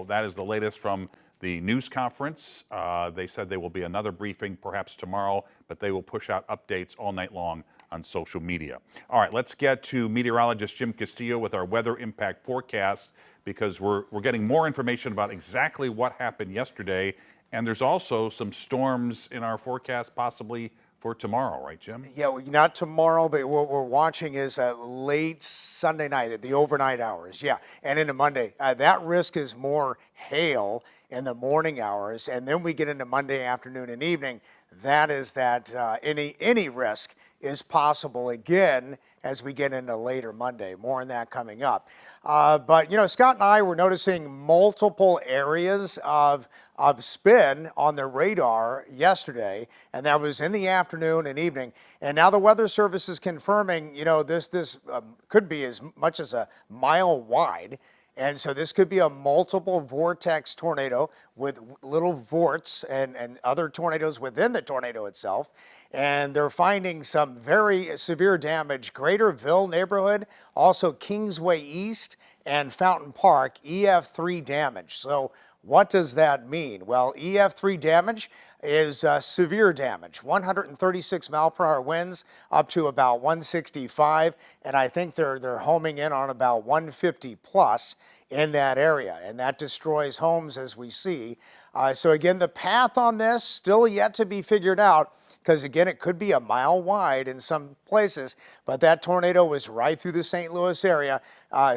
So that is the latest from the news conference. They said there will be another briefing perhaps tomorrow, but they will push out updates all night long on social media. All right, let's get to meteorologist Jim Castillo with our weather impact forecast, because we're getting more information about exactly what happened yesterday. And there's also some storms in our forecast possibly for tomorrow, right, Jim? Yeah, not tomorrow, but what we're watching is late Sunday night at the overnight hours. Yeah, and into Monday. That risk is more hail in the morning hours, and then we get into Monday afternoon and evening. That is that any risk is possible again as we get into later Monday. More on that coming up. But, Scott and I were noticing multiple areas of spin on the radar yesterday, and that was in the afternoon and evening. And now the Weather Service is confirming, this could be as much as a mile wide. And so this could be a multiple vortex tornado with little vorts and other tornadoes within the tornado itself. And they're finding some very severe damage, Greaterville neighborhood, also Kingsway East and Fountain Park, EF3 damage. So what does that mean? Well, EF3 damage is severe damage, 136 mile per hour winds up to about 165, and I think they're homing in on about 150 plus in that area, and that destroys homes as we see. So again, the path on this still yet to be figured out, because again, it could be a mile wide in some places, but that tornado was right through the St. Louis area.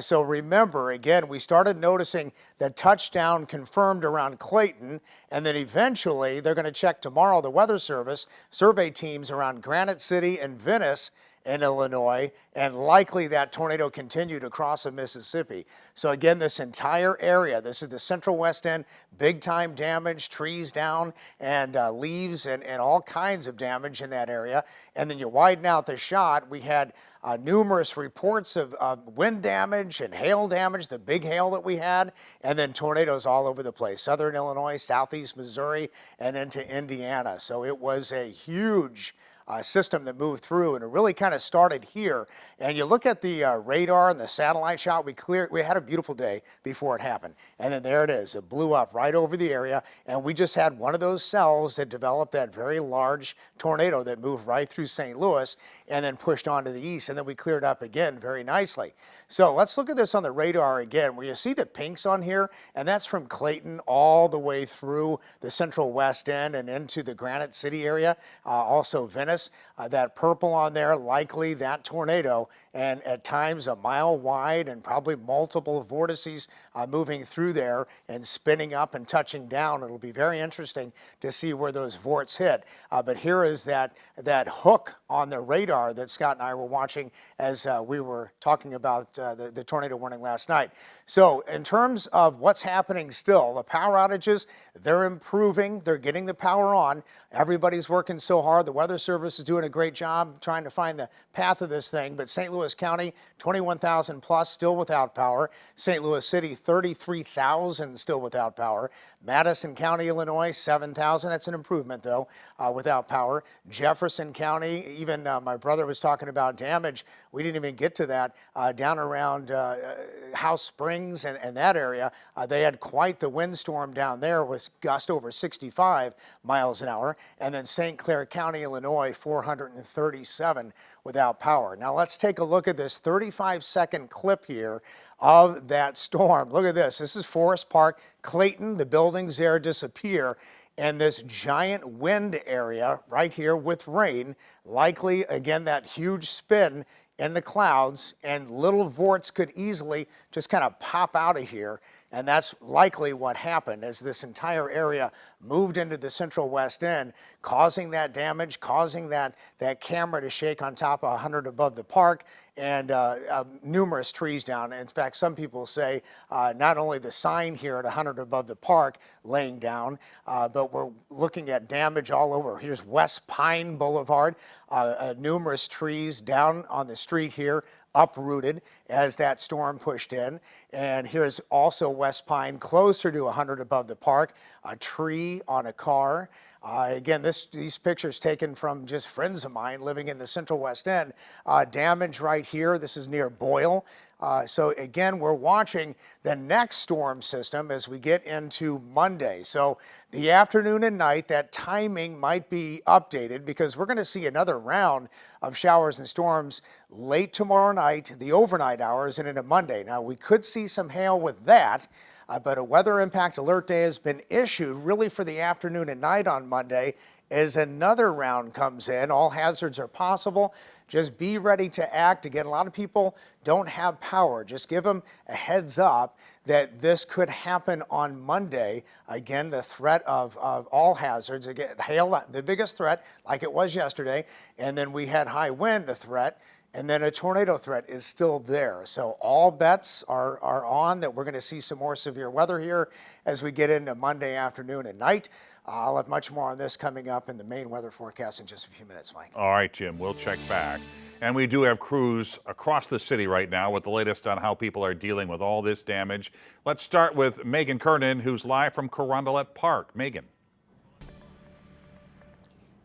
So remember, again, we started noticing the touchdown confirmed around Clayton, and then eventually they're going to check tomorrow, the Weather Service, survey teams around Granite City and Venice in Illinois, and likely that tornado continued across the Mississippi. So again, this entire area, this is the Central West End, big time damage, trees down and leaves and all kinds of damage in that area. And then you widen out the shot, we had numerous reports of wind damage and hail damage, the big hail that we had, and then tornadoes all over the place, southern Illinois, southeast Missouri, and into Indiana. So it was a huge system that moved through, and it really kind of started here. And you look at the radar and the satellite shot, we had a beautiful day before it happened. And then there it is. It blew up right over the area, and we just had one of those cells that developed that very large tornado that moved right through St. Louis and then pushed on to the east, and then we cleared up again very nicely. So let's look at this on the radar again, where you see the pinks on here, and that's from Clayton all the way through the Central West End and into the Granite City area, also Venice. That purple on there, likely that tornado, and at times a mile wide and probably multiple vortices moving through there and spinning up and touching down. It'll be very interesting to see where those vorts hit. But here is that hook on the radar that Scott and I were watching as we were talking about the tornado warning last night. So in terms of what's happening still, the power outages, they're improving. They're getting the power on. Everybody's working so hard. The Weather Service is doing a great job trying to find the path of this thing. But St. Louis County, 21,000 plus still without power. St. Louis City, 33,000 still without power. Madison County, Illinois, 7,000. That's an improvement, though, without power. Jefferson County, even my brother was talking about damage. We didn't even get to that. Down around House Springs and that area, they had quite the windstorm down there with gust over 65 miles an hour. And then St. Clair County, Illinois, 437 without power. Now let's take a look at this 35-second clip here of that storm. Look at this. This is Forest Park, Clayton. The buildings there disappear. And this giant wind area right here with rain, likely, again, that huge spin in the clouds, and little vorts could easily just kind of pop out of here. And that's likely what happened as this entire area moved into the Central West End, causing that damage, causing that camera to shake on top of 100 above the park, and numerous trees down. In fact, some people say not only the sign here at 100 above the park laying down, but we're looking at damage all over. Here's West Pine Boulevard, numerous trees down on the street here, uprooted as that storm pushed in. And here's also West Pine, closer to 100 above the park, a tree on a car. Again, these pictures taken from just friends of mine living in the Central West End. Damage right here. This is near Boyle. So again, we're watching the next storm system as we get into Monday. So the afternoon and night, that timing might be updated because we're going to see another round of showers and storms late tomorrow night, the overnight hours, and into Monday. Now, we could see some hail with that. But a weather impact alert day has been issued really for the afternoon and night on Monday as another round comes in. All hazards are possible. Just be ready to act. Again, a lot of people don't have power. Just give them a heads up that this could happen on Monday. Again, the threat of all hazards. Again, hail, the biggest threat, like it was yesterday. And then we had high wind, the threat. And then a tornado threat is still there. So all bets are on that we're going to see some more severe weather here as we get into Monday afternoon and night. I'll have much more on this coming up in the main weather forecast in just a few minutes, Mike. All right, Jim, we'll check back. And we do have crews across the city right now with the latest on how people are dealing with all this damage. Let's start with Megan Kernan, who's live from Carondelet Park. Megan.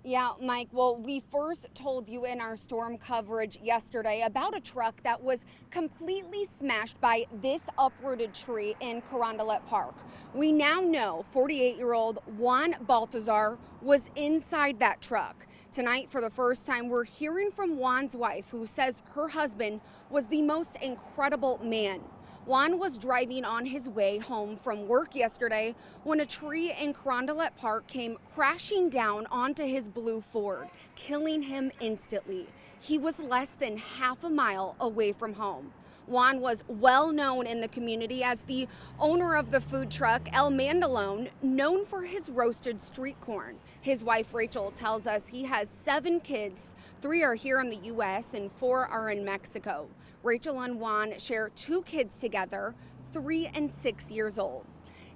Yeah, Mike, well, we first told you in our storm coverage yesterday about a truck that was completely smashed by this uprooted tree in Carondelet Park. We now know 48-year-old Juan Baltazar was inside that truck. Tonight, for the first time, we're hearing from Juan's wife, who says her husband was the most incredible man. Juan was driving on his way home from work yesterday when a tree in Carondelet Park came crashing down onto his blue Ford, killing him instantly. He was less than half a mile away from home. Juan was well known in the community as the owner of the food truck El Mandalone, known for his roasted street corn. His wife Rachel tells us he has 7 kids. 3 are here in the U.S. and 4 are in Mexico. Rachel and Juan share 2 kids together, 3 and 6 years old.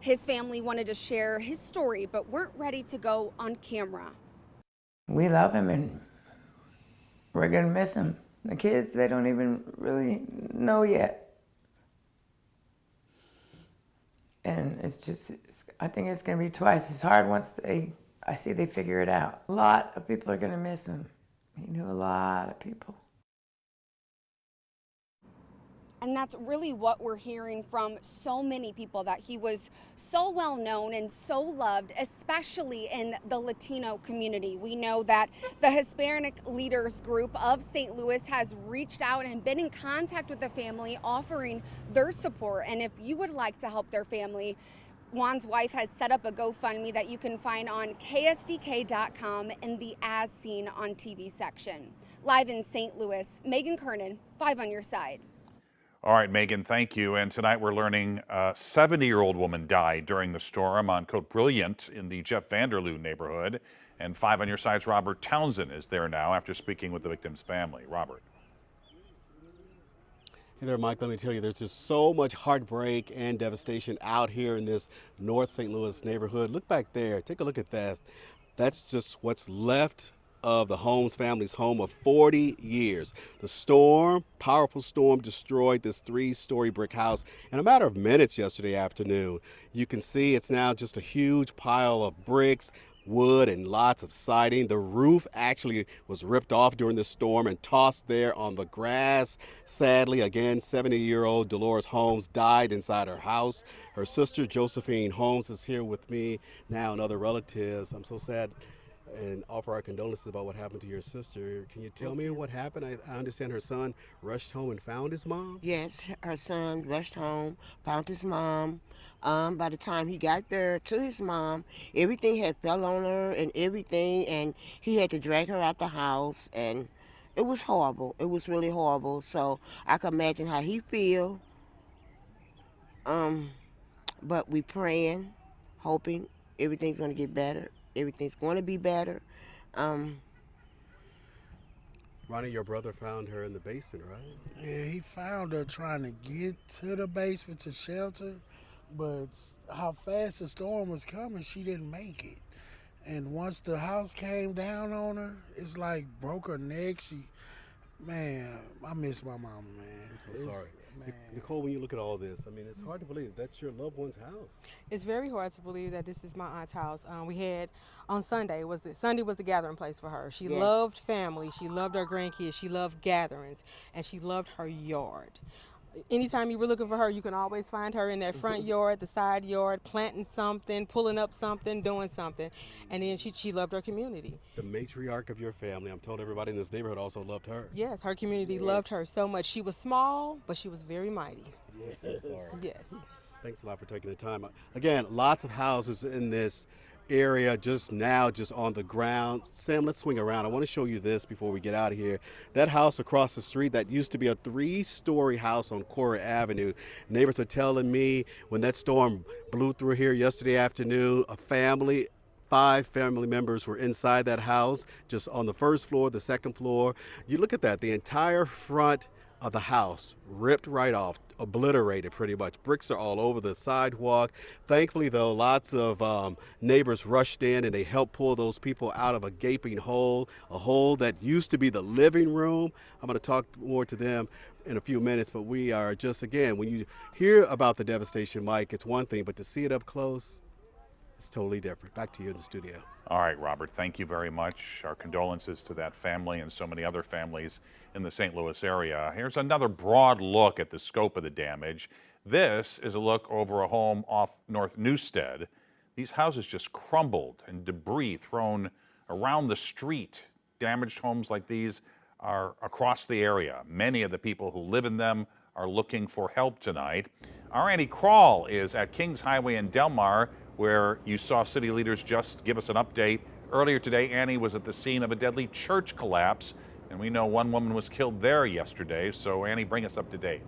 His family wanted to share his story, but weren't ready to go on camera. We love him and we're gonna miss him. The kids, they don't even really know yet. And I think it's gonna be twice as hard once I see they figure it out. A lot of people are gonna miss him. He knew a lot of people. And that's really what we're hearing from so many people, that he was so well known and so loved, especially in the Latino community. We know that the Hispanic Leaders Group of St. Louis has reached out and been in contact with the family, offering their support. And if you would like to help their family, Juan's wife has set up a GoFundMe that you can find on ksdk.com in the As Seen on TV section. Live in St. Louis, Megan Kernan, 5 on your side. All right, Megan, thank you. And tonight we're learning a 70-year-old woman died during the storm on Cote Brilliant in the Jeff Vanderloo neighborhood. And 5 on your side's Robert Townsend is there now after speaking with the victim's family. Robert. Hey there, Mike. Let me tell you, there's just so much heartbreak and devastation out here in this North St. Louis neighborhood. Look back there. Take a look at that. That's just what's left of the Holmes family's home of 40 years. The storm, powerful storm, destroyed this 3-story brick house in a matter of minutes yesterday afternoon. You can see it's now just a huge pile of bricks, wood, and lots of siding. The roof actually was ripped off during the storm and tossed there on the grass. Sadly, again, 70-year-old Dolores Holmes died inside her house. Her sister, Josephine Holmes, is here with me now, and other relatives. I'm so sad and offer our condolences about what happened to your sister. Can you tell me what happened? I understand her son rushed home and found his mom? Yes, her son rushed home, found his mom. By the time he got there to his mom, everything had fell on her and everything, and he had to drag her out the house, and it was horrible. It was really horrible. So I can imagine how he feel. But we praying, hoping everything's gonna get better. Everything's going to be better. Ronnie, your brother found her in the basement, right? Yeah, he found her trying to get to the basement to shelter, but how fast the storm was coming, she didn't make it. And once the house came down on her, it's like broke her neck. Man, I miss my mama, man. So sorry. Nicole, when you look at all this, I mean, it's hard to believe that's your loved one's house. It's very hard to believe that this is my aunt's house. We had on Sunday Sunday was the gathering place for her. She loved family, she loved her grandkids, she loved gatherings, and she loved her yard. Anytime you were looking for her, you can always find her in that front yard, the side yard, planting something, pulling up something, doing something. And then she loved her community. The matriarch of your family, I'm told everybody in this neighborhood also loved her. Yes, her community loved her so much. She was small, but she was very mighty. I'm so sorry. Yes. Thanks a lot for taking the time. Again, lots of houses in this area just on the ground. Sam, let's swing around. I want to show you this before we get out of here. That house across the street, that used to be a 3-story house on Cora Avenue. Neighbors are telling me when that storm blew through here yesterday afternoon, 5 family members were inside that house, just on the first floor, the second floor. You look at that, the entire front of the house ripped right off, obliterated pretty much. Bricks are all over the sidewalk. Thankfully, though, lots of neighbors rushed in and they helped pull those people out of a gaping hole, a hole that used to be the living room. I'm going to talk more to them in a few minutes, but we are just, again, when you hear about the devastation, Mike, it's one thing, but to see it up close, it's totally different. Back to you in the studio. All right, Robert, thank you very much. Our condolences to that family and so many other families in the St. Louis area. Here's another broad look at the scope of the damage. This is a look over a home off North Newstead. These houses just crumbled and debris thrown around the street. Damaged homes like these are across the area. Many of the people who live in them are looking for help tonight. Our Andy Kroll is at Kings Highway in Delmar, where you saw city leaders just give us an update. Earlier today, Annie was at the scene of a deadly church collapse, and we know one woman was killed there yesterday. So Annie, bring us up to date.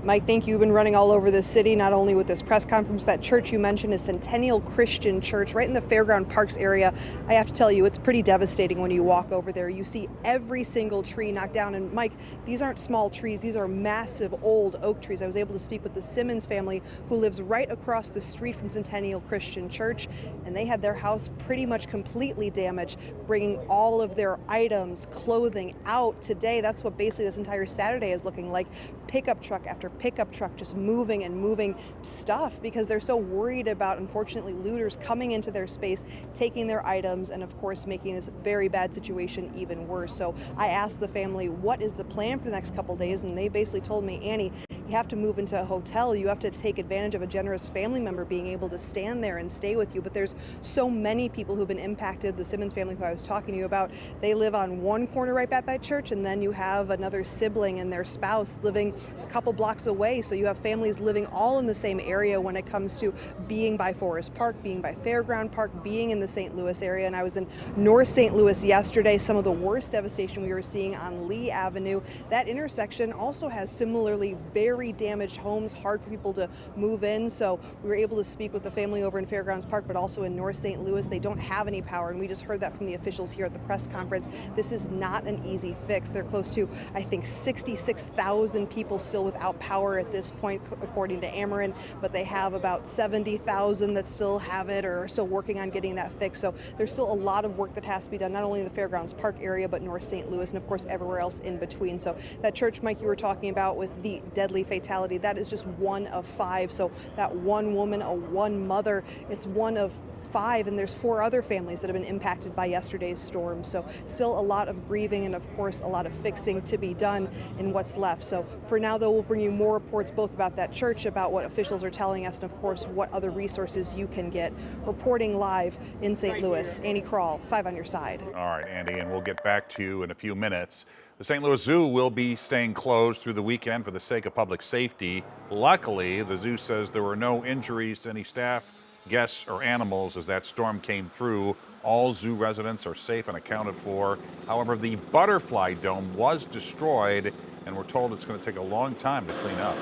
Mike, thank you. You've been running all over the city, not only with this press conference. That church you mentioned is Centennial Christian Church, right in the Fairground Parks area. I have to tell you, it's pretty devastating when you walk over there. You see every single tree knocked down. And Mike, these aren't small trees. These are massive old oak trees. I was able to speak with the Simmons family, who lives right across the street from Centennial Christian Church, and they had their house pretty much completely damaged, bringing all of their items, clothing out today. That's what basically this entire Saturday is looking like. Pickup truck after pickup truck just moving and moving stuff because they're so worried about, unfortunately, looters coming into their space, taking their items, and of course making this very bad situation even worse. So I asked the family, what is the plan for the next couple days? And they basically told me, Annie, you have to move into a hotel. You have to take advantage of a generous family member being able to stand there and stay with you. But there's so many people who've been impacted. The Simmons family, who I was talking to you about, they live on one corner right by that church, and then you have another sibling and their spouse living a couple blocks away. So you have families living all in the same area when it comes to being by Forest Park, being by Fairground Park, being in the St. Louis area. And I was in North St. Louis yesterday. Some of the worst devastation we were seeing on Lee Avenue. That intersection also has similarly very damaged homes, hard for people to move in. So we were able to speak with the family over in Fairgrounds Park, but also in North St. Louis. They don't have any power, and we just heard that from the officials here at the press conference. This is not an easy fix. They're close to, I think, 66,000 people still without power at this point, according to Ameren, but they have about 70,000 that still have it or are still working on getting that fixed. So there's still a lot of work that has to be done, not only in the Fairgrounds Park area, but North St. Louis, and of course everywhere else in between. So that church, Mike, you were talking about with the deadly fatality, that is just one of 5. So that one woman, one mother, it's one of 5, and there's 4 other families that have been impacted by yesterday's storm. So still a lot of grieving and of course a lot of fixing to be done in what's left. So for now, though, we'll bring you more reports both about that church, about what officials are telling us, and of course what other resources you can get. Reporting live in St. Louis, Annie Kroll, 5 on your side. All right, Andy, and we'll get back to you in a few minutes. The St. Louis Zoo will be staying closed through the weekend for the sake of public safety. Luckily, the zoo says there were no injuries to any staff, guests, or animals as that storm came through. All zoo residents are safe and accounted for. However, the butterfly dome was destroyed, and we're told it's going to take a long time to clean up.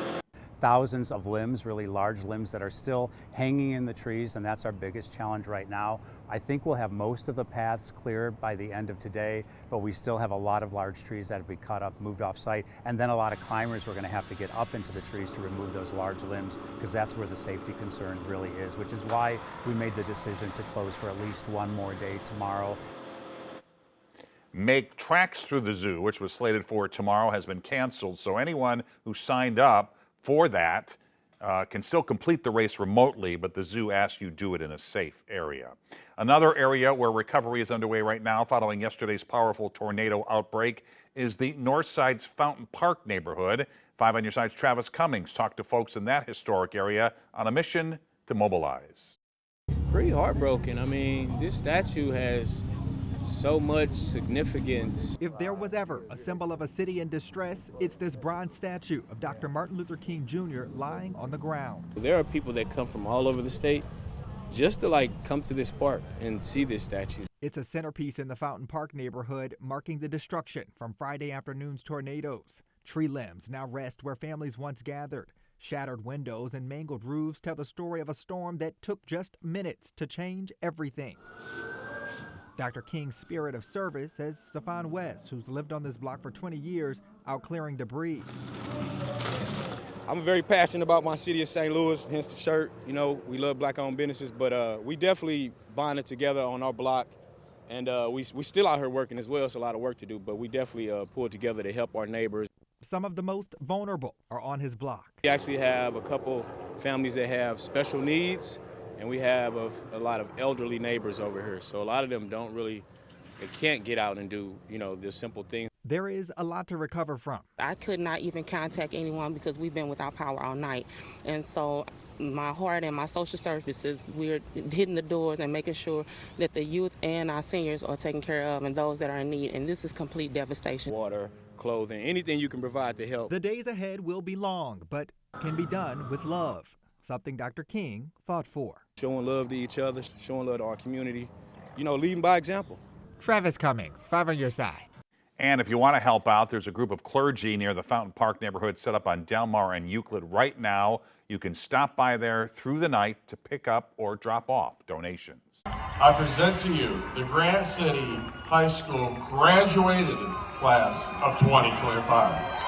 Thousands of limbs, really large limbs that are still hanging in the trees, and that's our biggest challenge right now. I think we'll have most of the paths cleared by the end of today, but we still have a lot of large trees that have been cut up, moved off site, and then a lot of climbers we're going to have to get up into the trees to remove those large limbs, because that's where the safety concern really is, which is why we made the decision to close for at least one more day tomorrow. Make Tracks Through the Zoo, which was slated for tomorrow, has been canceled. So anyone who signed up for that can still complete the race remotely, but the zoo asks you do it in a safe area. Another area where recovery is underway right now following yesterday's powerful tornado outbreak is the Northside's Fountain Park neighborhood. 5 on Your Side's Travis Cummings talked to folks in that historic area on a mission to mobilize. Pretty heartbroken. I mean, this statue has so much significance. If there was ever a symbol of a city in distress, it's this bronze statue of Dr. Martin Luther King Jr. lying on the ground. There are people that come from all over the state just to come to this park and see this statue. It's a centerpiece in the Fountain Park neighborhood, marking the destruction from Friday afternoon's tornadoes. Tree limbs now rest where families once gathered. Shattered windows and mangled roofs tell the story of a storm that took just minutes to change everything. Dr. King's spirit of service, says Stefan West, who's lived on this block for 20 years, out clearing debris. I'm very passionate about my city of St. Louis, hence the shirt. You know, we love black-owned businesses, but we definitely bonded together on our block. And we still out here working as well. It's a lot of work to do, but we definitely pulled together to help our neighbors. Some of the most vulnerable are on his block. We actually have a couple families that have special needs, and we have a lot of elderly neighbors over here. So a lot of them they can't get out and do, the simple things. There is a lot to recover from. I could not even contact anyone because we've been without power all night. And so my heart and my social services, we're hitting the doors and making sure that the youth and our seniors are taken care of and those that are in need. And this is complete devastation. Water, clothing, anything you can provide to help. The days ahead will be long, but can be done with love, something Dr. King fought for. Showing love to each other, showing love to our community, leading by example. Travis Cummings, 5 on Your Side. And if you want to help out, there's a group of clergy near the Fountain Park neighborhood set up on Delmar and Euclid right now. You can stop by there through the night to pick up or drop off donations. I present to you the Granite City High School graduated class of 2025.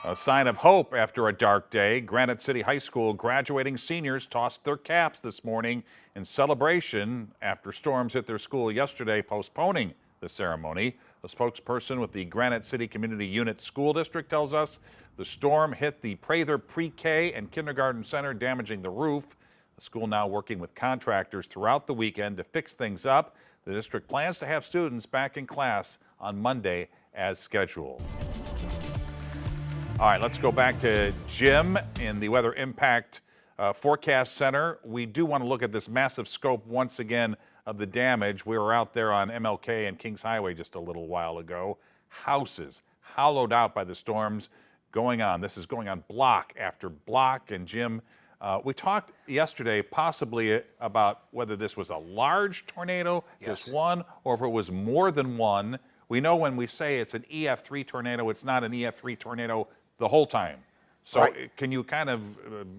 A sign of hope after a dark day, Granite City High School graduating seniors tossed their caps this morning in celebration after storms hit their school yesterday, postponing the ceremony. A spokesperson with the Granite City Community Unit School District tells us the storm hit the Prather Pre-K and Kindergarten Center, damaging the roof. The school now working with contractors throughout the weekend to fix things up. The district plans to have students back in class on Monday as scheduled. All right, let's go back to Jim in the Weather Impact Forecast Center. We do want to look at this massive scope once again of the damage. We were out there on MLK and Kings Highway just a little while ago. Houses hollowed out by the storms going on. This is going on block after block. And Jim, we talked yesterday possibly about whether this was a large tornado, just one, or if it was more than one. We know when we say it's an EF3 tornado, it's not an EF3 tornado the whole time. So can you kind of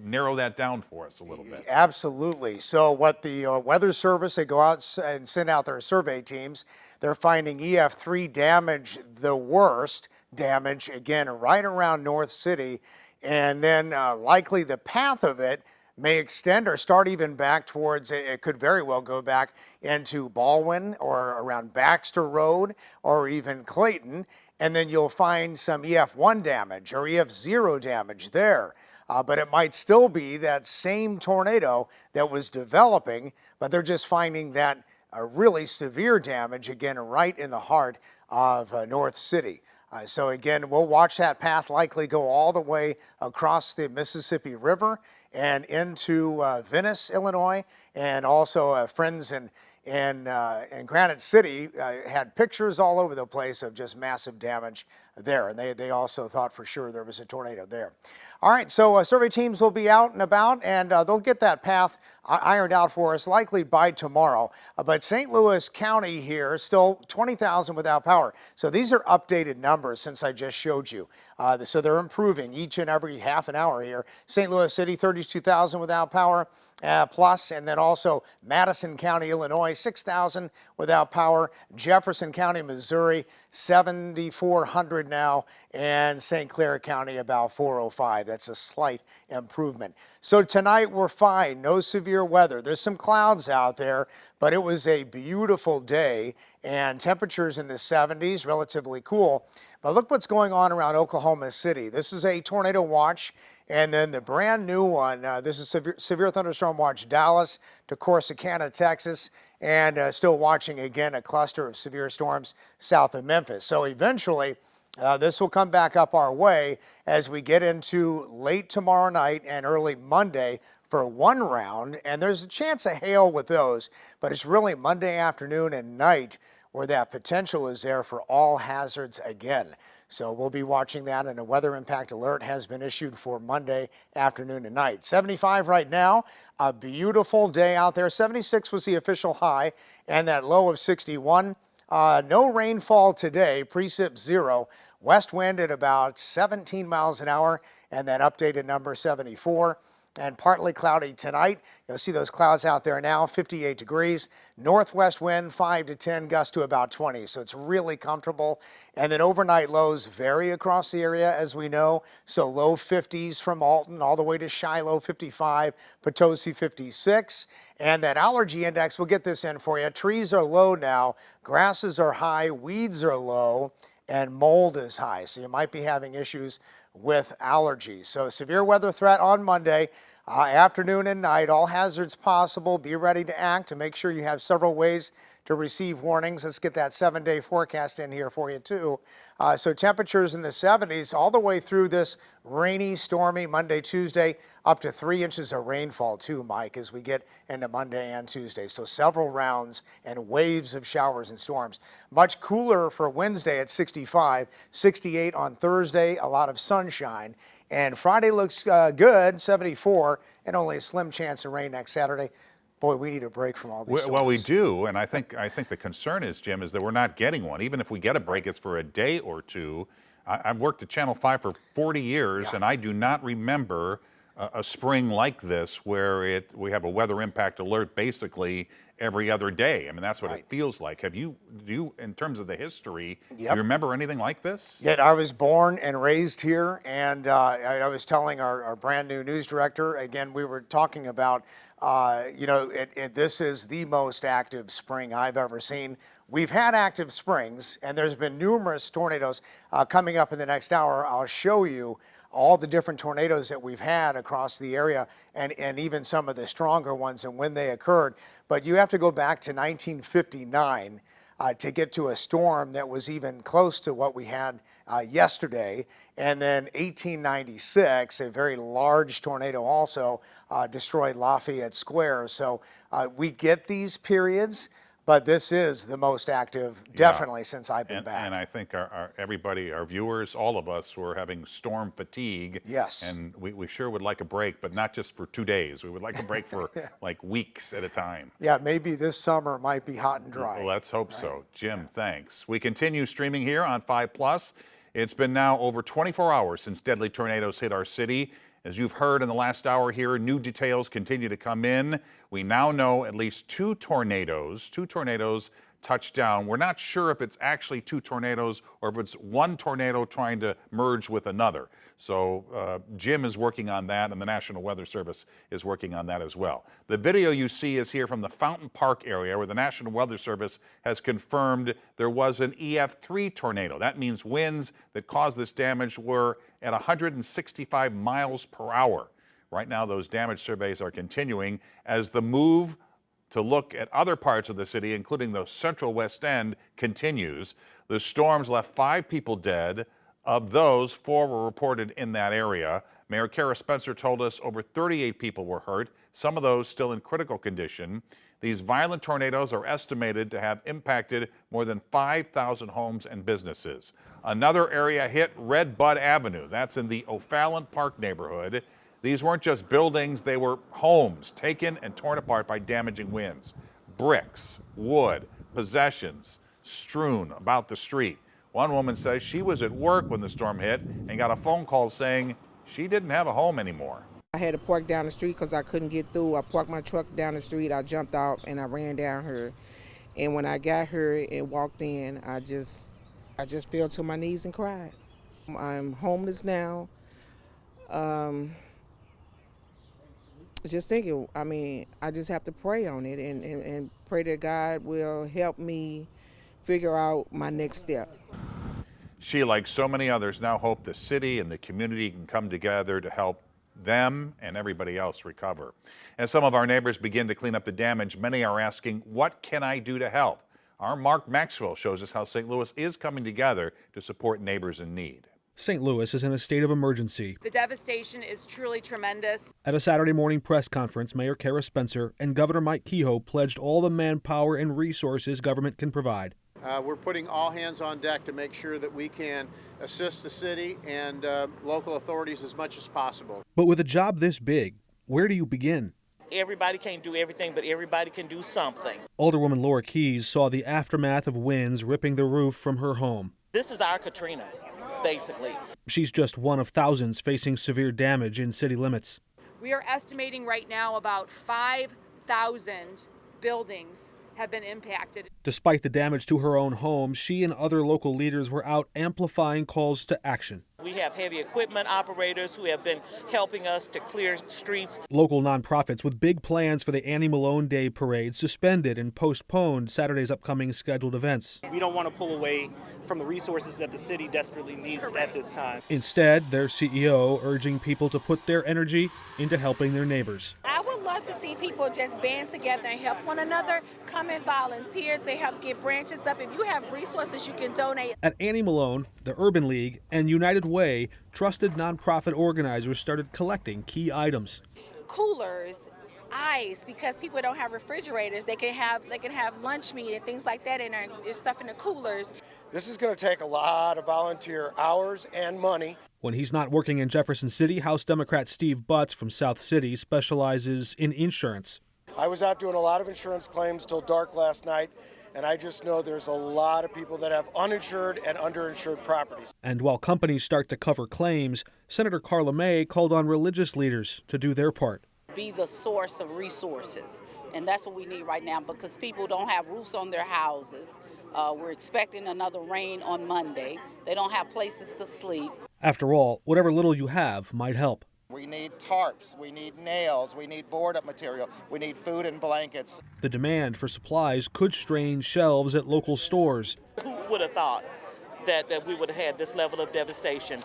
narrow that down for us a little bit? Absolutely. So what the Weather Service, they go out and send out their survey teams. They're finding EF3 damage, the worst damage, again, right around North City. And then likely the path of it may extend or start even back towards, it could very well go back into Baldwin or around Baxter Road or even Clayton. And then you'll find some EF1 damage or EF0 damage there. But it might still be that same tornado that was developing, but they're just finding that really severe damage, again, right in the heart of North City. So again, we'll watch that path likely go all the way across the Mississippi River and into Venice, Illinois, and also friends in Granite City had pictures all over the place of just massive damage there, and they also thought for sure there was a tornado there. All right, so survey teams will be out and about, and they'll get that path ironed out for us likely by tomorrow. But St. Louis County here, still 20,000 without power. So these are updated numbers since I just showed you. So they're improving each and every half an hour here. St. Louis City, 32,000 without power. Plus, and then also Madison County, Illinois, 6,000 without power. Jefferson County, Missouri, 7,400 400 now, and St. Clair County about 405. That's a slight improvement. So tonight we're fine, no severe weather. There's some clouds out there, but it was a beautiful day and temperatures in the 70s, relatively cool. But look what's going on around Oklahoma City. This is a tornado watch. And then the brand new one, this is severe thunderstorm watch Dallas to Corsicana, Texas, and still watching again a cluster of severe storms south of Memphis. So eventually this will come back up our way as we get into late tomorrow night and early Monday for one round. And there's a chance of hail with those, but it's really Monday afternoon and night where that potential is there for all hazards again. So we'll be watching that, and a weather impact alert has been issued for Monday afternoon and night. 75 right now, a beautiful day out there. 76 was the official high, and that low of 61. No rainfall today, precip 0. West wind at about 17 miles an hour, and that updated number 74. And partly cloudy tonight. You'll see those clouds out there now, 58 degrees. Northwest wind 5 to 10, gust to about 20. So it's really comfortable. And then overnight lows vary across the area, as we know. So low 50s from Alton all the way to Shiloh, 55, Potosi, 56. And that allergy index, we'll get this in for you. Trees are low now, grasses are high, weeds are low, and mold is high. So you might be having issues with allergies. So severe weather threat on Monday, afternoon and night, all hazards possible. Be ready to act, to make sure you have several ways to receive warnings. Let's get that 7-day forecast in here for you too. So temperatures in the 70s all the way through this rainy, stormy Monday, Tuesday, up to 3 inches of rainfall too, Mike, as we get into Monday and Tuesday. So several rounds and waves of showers and storms. Much cooler for Wednesday at 65, 68 on Thursday, a lot of sunshine. And Friday looks good, 74, and only a slim chance of rain next Saturday. Boy, we need a break from all these storms. Well, we do, and I think the concern is, Jim, is that we're not getting one. Even if we get a break, it's for a day or two. I've worked at Channel 5 for 40 years, and I do not remember a spring like this where we have a weather impact alert basically every other day. I mean, that's what it feels like. Do you, in terms of the history, do you remember anything like this? Yet I was born and raised here, and I was telling our brand new news director, again, we were talking about, this is the most active spring I've ever seen. We've had active springs, and there's been numerous tornadoes coming up in the next hour. I'll show you all the different tornadoes that we've had across the area, and even some of the stronger ones and when they occurred. But you have to go back to 1959 to get to a storm that was even close to what we had yesterday. And then 1896, a very large tornado also destroyed Lafayette Square. So we get these periods, but this is the most active, definitely, since I've been back. And I think everybody, our viewers, all of us, were having storm fatigue. Yes. And we sure would like a break, but not just for 2 days. We would like a break for like weeks at a time. Yeah, maybe this summer might be hot and dry. Well, let's hope so. Jim, thanks. We continue streaming here on 5+. It's been now over 24 hours since deadly tornadoes hit our city. As you've heard in the last hour here, new details continue to come in. We now know at least two tornadoes touched down. We're not sure if it's actually two tornadoes or if it's one tornado trying to merge with another. So Jim is working on that, and the National Weather Service is working on that as well. The video you see is here from the Fountain Park area, where the National Weather Service has confirmed there was an EF3 tornado. That means winds that caused this damage were at 165 miles per hour. Right now, those damage surveys are continuing as the move to look at other parts of the city, including the central West End, continues. The storms left 5 people dead. Of those, 4 were reported in that area. Mayor Kara Spencer told us over 38 people were hurt, some of those still in critical condition. These violent tornadoes are estimated to have impacted more than 5,000 homes and businesses. Another area hit Red Bud Avenue. That's in the O'Fallon Park neighborhood. These weren't just buildings, they were homes taken and torn apart by damaging winds. Bricks, wood, possessions strewn about the street. One woman says she was at work when the storm hit and got a phone call saying she didn't have a home anymore. I had to park down the street because I couldn't get through. I parked my truck down the street, I jumped out and I ran down here. And when I got here and walked in, I just fell to my knees and cried. I'm homeless now. Just thinking, I just have to pray on it and pray that God will help me figure out my next step. She, like so many others, now hope the city and the community can come together to help them and everybody else recover. As some of our neighbors begin to clean up the damage, many are asking, what can I do to help? Our Mark Maxwell shows us how St. Louis is coming together to support neighbors in need. St. Louis is in a state of emergency. The devastation is truly tremendous. At a Saturday morning press conference, Mayor Kara Spencer and Governor Mike Kehoe pledged all the manpower and resources government can provide. We're putting all hands on deck to make sure that we can assist the city and local authorities as much as possible. But with a job this big, where do you begin? Everybody can't do everything, but everybody can do something. Alderwoman Laura Keyes saw the aftermath of winds ripping the roof from her home. This is our Katrina, basically. She's just one of thousands facing severe damage in city limits. We are estimating right now about 5,000 buildings have been impacted. Despite the damage to her own home, she and other local leaders were out amplifying calls to action. We have heavy equipment operators who have been helping us to clear streets. Local nonprofits with big plans for the Annie Malone Day Parade suspended and postponed Saturday's upcoming scheduled events. We don't want to pull away from the resources that the city desperately needs at this time. Instead, their CEO urging people to put their energy into helping their neighbors. I would love to see people just band together and help one another, come and volunteer to help get branches up. If you have resources, you can donate. At Annie Malone, the Urban League, and United Way, trusted nonprofit organizers started collecting key items. Coolers, ice, because people don't have refrigerators. They can have lunch meat and things like that, and there's stuff in the coolers. This is going to take a lot of volunteer hours and money. When he's not working in Jefferson City, House Democrat Steve Butts from South City specializes in insurance. I was out doing a lot of insurance claims till dark last night, and I just know there's a lot of people that have uninsured and underinsured properties. And while companies start to cover claims, Senator Carla May called on religious leaders to do their part. Be the source of resources, and that's what we need right now because people don't have roofs on their houses. We're expecting another rain on Monday. They don't have places to sleep. After all, whatever little you have might help. We need tarps, we need nails, we need board-up material, we need food and blankets. The demand for supplies could strain shelves at local stores. Who would have thought that we would have had this level of devastation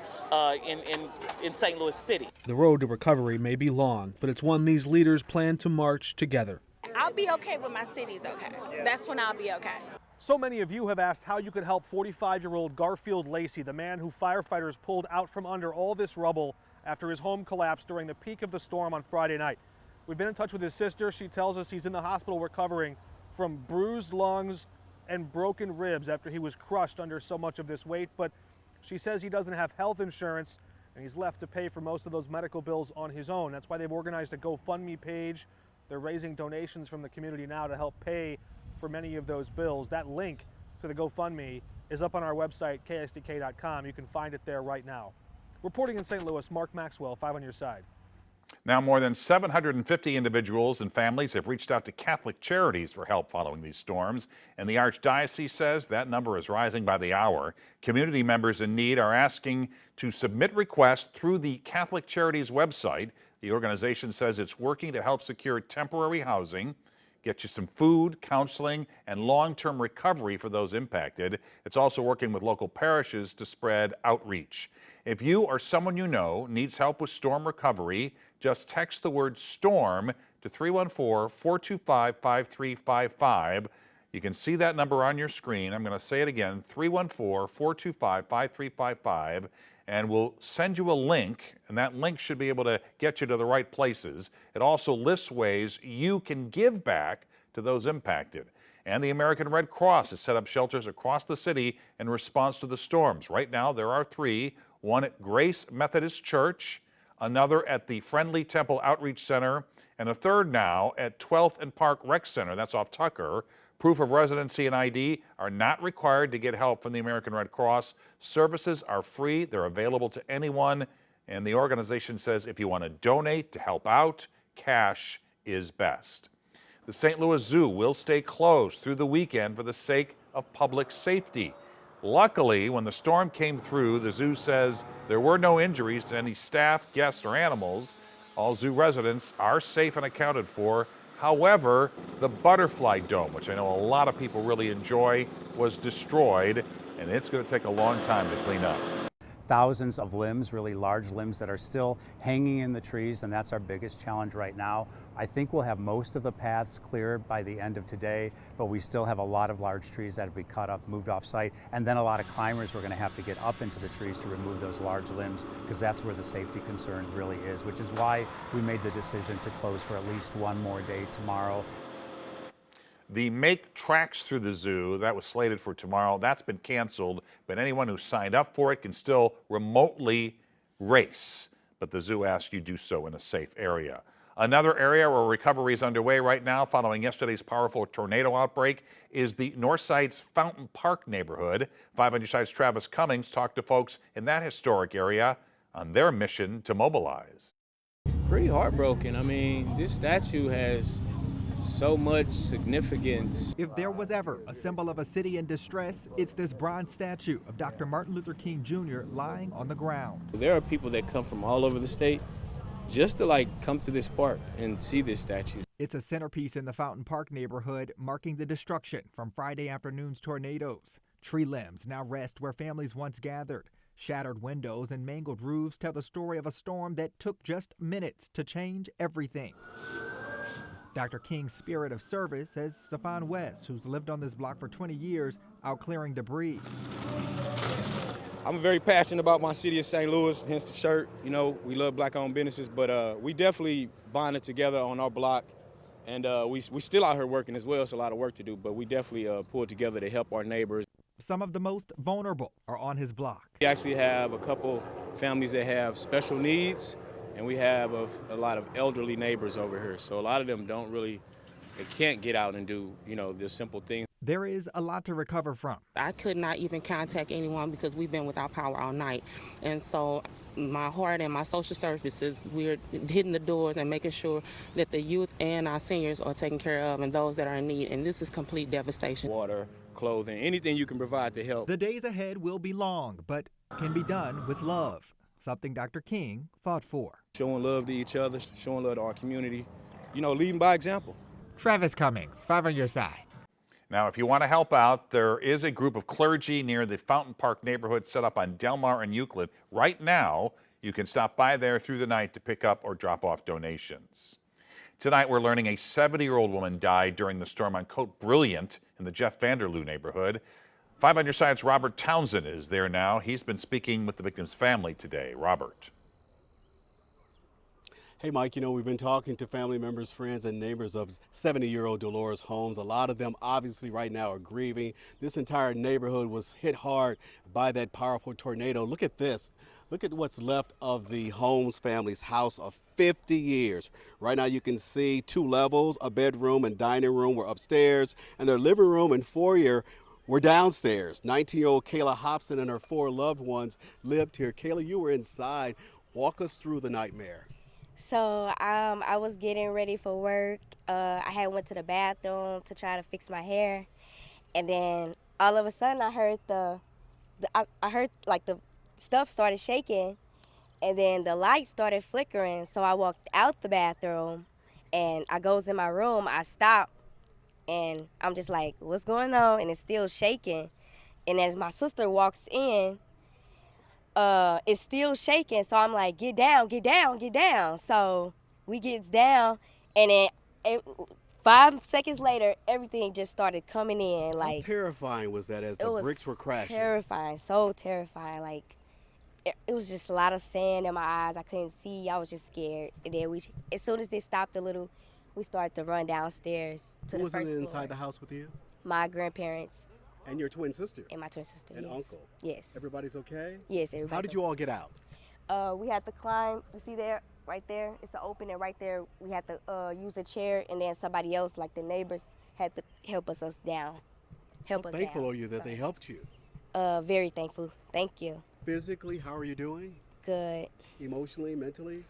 in St. Louis City? The road to recovery may be long, but it's one these leaders plan to march together. I'll be okay when my city's okay. That's when I'll be okay. So many of you have asked how you could help 45-year-old Garfield Lacey, the man who firefighters pulled out from under all this rubble after his home collapsed during the peak of the storm on Friday night. We've been in touch with his sister. She tells us he's in the hospital recovering from bruised lungs and broken ribs after he was crushed under so much of this weight, but she says he doesn't have health insurance and he's left to pay for most of those medical bills on his own. That's why they've organized a GoFundMe page. They're raising donations from the community now to help pay for many of those bills. That link to the GoFundMe is up on our website, ksdk.com. You can find it there right now. Reporting in St. Louis, Mark Maxwell, 5 on your side. Now, more than 750 individuals and families have reached out to Catholic Charities for help following these storms, and the Archdiocese says that number is rising by the hour. Community members in need are asking to submit requests through the Catholic Charities website. The organization says it's working to help secure temporary housing, get you some food, counseling, and long-term recovery for those impacted. It's also working with local parishes to spread outreach. If you or someone you know needs help with storm recovery, just text the word STORM to 314-425-5355. You can see that number on your screen. I'm going to say it again, 314-425-5355, and we'll send you a link, and that link should be able to get you to the right places. It also lists ways you can give back to those impacted. And the American Red Cross has set up shelters across the city in response to the storms. Right now, there are 3, one at Grace Methodist Church, another at the Friendly Temple Outreach Center, and a third now at 12th and Park Rec Center, that's off Tucker. Proof of residency and ID are not required to get help from the American Red Cross. Services are free, they're available to anyone, and the organization says if you want to donate to help out, cash is best. The St. Louis Zoo will stay closed through the weekend for the sake of public safety. Luckily, when the storm came through, the zoo says there were no injuries to any staff, guests, or animals. All zoo residents are safe and accounted for. However, the butterfly dome, which I know a lot of people really enjoy, was destroyed, and it's going to take a long time to clean up. Thousands of limbs, really large limbs that are still hanging in the trees, and that's our biggest challenge right now. I think we'll have most of the paths clear by the end of today, but we still have a lot of large trees that have been cut up, moved off site, and then a lot of climbers we're going to have to get up into the trees to remove those large limbs, because that's where the safety concern really is, which is why we made the decision to close for at least one more day tomorrow. The Make Tracks Through the Zoo, that was slated for tomorrow, that's been canceled, but anyone who signed up for it can still remotely race. But the zoo asks you do so in a safe area. Another area where recovery is underway right now following yesterday's powerful tornado outbreak is the Northside's Fountain Park neighborhood. 5 on your side's Travis Cummings talked to folks in that historic area on their mission to mobilize. Pretty heartbroken. I mean, this statue has so much significance. If there was ever a symbol of a city in distress, it's this bronze statue of Dr. Martin Luther King Jr. lying on the ground. There are people that come from all over the state just to come to this park and see this statue. It's a centerpiece in the Fountain Park neighborhood, marking the destruction from Friday afternoon's tornadoes. Tree limbs now rest where families once gathered. Shattered windows and mangled roofs tell the story of a storm that took just minutes to change everything. Dr. King's spirit of service, says Stefan West, who's lived on this block for 20 years, out clearing debris. I'm very passionate about my city of St. Louis, hence the shirt. You know, we love black-owned businesses, but we definitely bonded together on our block, and we still out here working as well. It's a lot of work to do, but we definitely pulled together to help our neighbors. Some of the most vulnerable are on his block. We actually have a couple families that have special needs, and we have a lot of elderly neighbors over here. So a lot of them they can't get out and do, the simple things. There is a lot to recover from. I could not even contact anyone because we've been without power all night. And so my heart and my social services, we're hitting the doors and making sure that the youth and our seniors are taken care of and those that are in need. And this is complete devastation. Water, clothing, anything you can provide to help. The days ahead will be long, but can be done with love, something Dr. King fought for. Showing love to each other, showing love to our community, leading by example. Travis Cummings, 5 on your side. Now, if you want to help out, there is a group of clergy near the Fountain Park neighborhood set up on Delmar and Euclid. Right now, you can stop by there through the night to pick up or drop off donations. Tonight, we're learning a 70-year-old woman died during the storm on Cote Brilliant in the Jeff Vanderloo neighborhood. 5 on your side's Robert Townsend is there now. He's been speaking with the victim's family today. Robert. Hey, Mike, we've been talking to family members, friends, and neighbors of 70-year-old Dolores Holmes. A lot of them obviously right now are grieving. This entire neighborhood was hit hard by that powerful tornado. Look at this. Look at what's left of the Holmes family's house of 50 years. Right now you can see 2 levels, a bedroom and dining room were upstairs, and their living room and foyer were downstairs. 19-year-old Kayla Hobson and her 4 loved ones lived here. Kayla, you were inside. Walk us through the nightmare. So I was getting ready for work. I had went to the bathroom to try to fix my hair, and then all of a sudden I heard the stuff started shaking, and then the light started flickering. So I walked out the bathroom, and I goes in my room. I stopped, and I'm just like, "What's going on?" And it's still shaking. And as my sister walks in, it's still shaking, so I'm like, get down, get down, get down. So we gets down, and then 5 seconds later, everything just started coming in. How terrifying was that as the bricks were crashing? Terrifying, so terrifying. It was just a lot of sand in my eyes. I couldn't see. I was just scared. And then as soon as it stopped a little, we started to run downstairs to the first floor. Who was inside the house with you? My grandparents. And your twin sister? And my twin sister, and yes. uncle? Yes. Everybody's okay? Yes, everybody. How did you all get out? We had to climb. You see there, right there? It's an opening right there. We had to use a chair, and then somebody else, like the neighbors, had to help us down. How thankful are you that they helped you? Very thankful. Thank you. Physically, how are you doing? Good. Emotionally, mentally?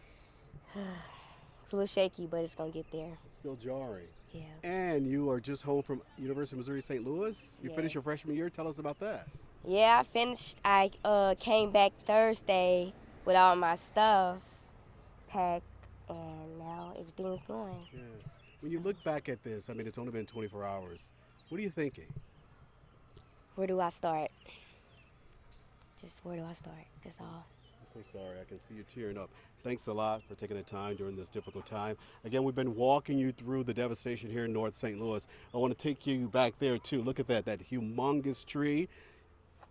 It's a little shaky, but it's going to get there. It's still jarring. Yeah. And you are just home from University of Missouri St. Louis. You Yes. finished your freshman year. Tell us about that. Yeah, I finished. I came back Thursday with all my stuff packed, and now everything's going. Yeah. When you look back at this, I mean, it's only been 24 hours. What are you thinking? Where do I start? Just where do I start? That's all. I'm so sorry. I can see you tearing up. Thanks a lot for taking the time during this difficult time. Again, we've been walking you through the devastation here in North St. Louis. I want to take you back there too. Look at that humongous tree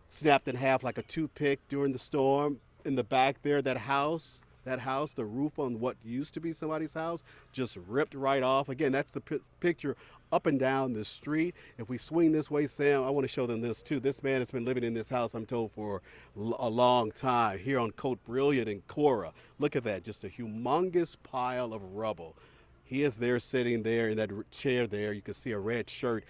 snapped in half like a toothpick during the storm. In the back there, that house, the roof on what used to be somebody's house, just ripped right off. Again, that's the picture up and down the street. If we swing this way, Sam, I want to show them this too. This man has been living in this house, I'm told, for a long time here on Cote Brilliant and Cora. Look at that, just a humongous pile of rubble. He is there sitting there in that chair there. You can see a red shirt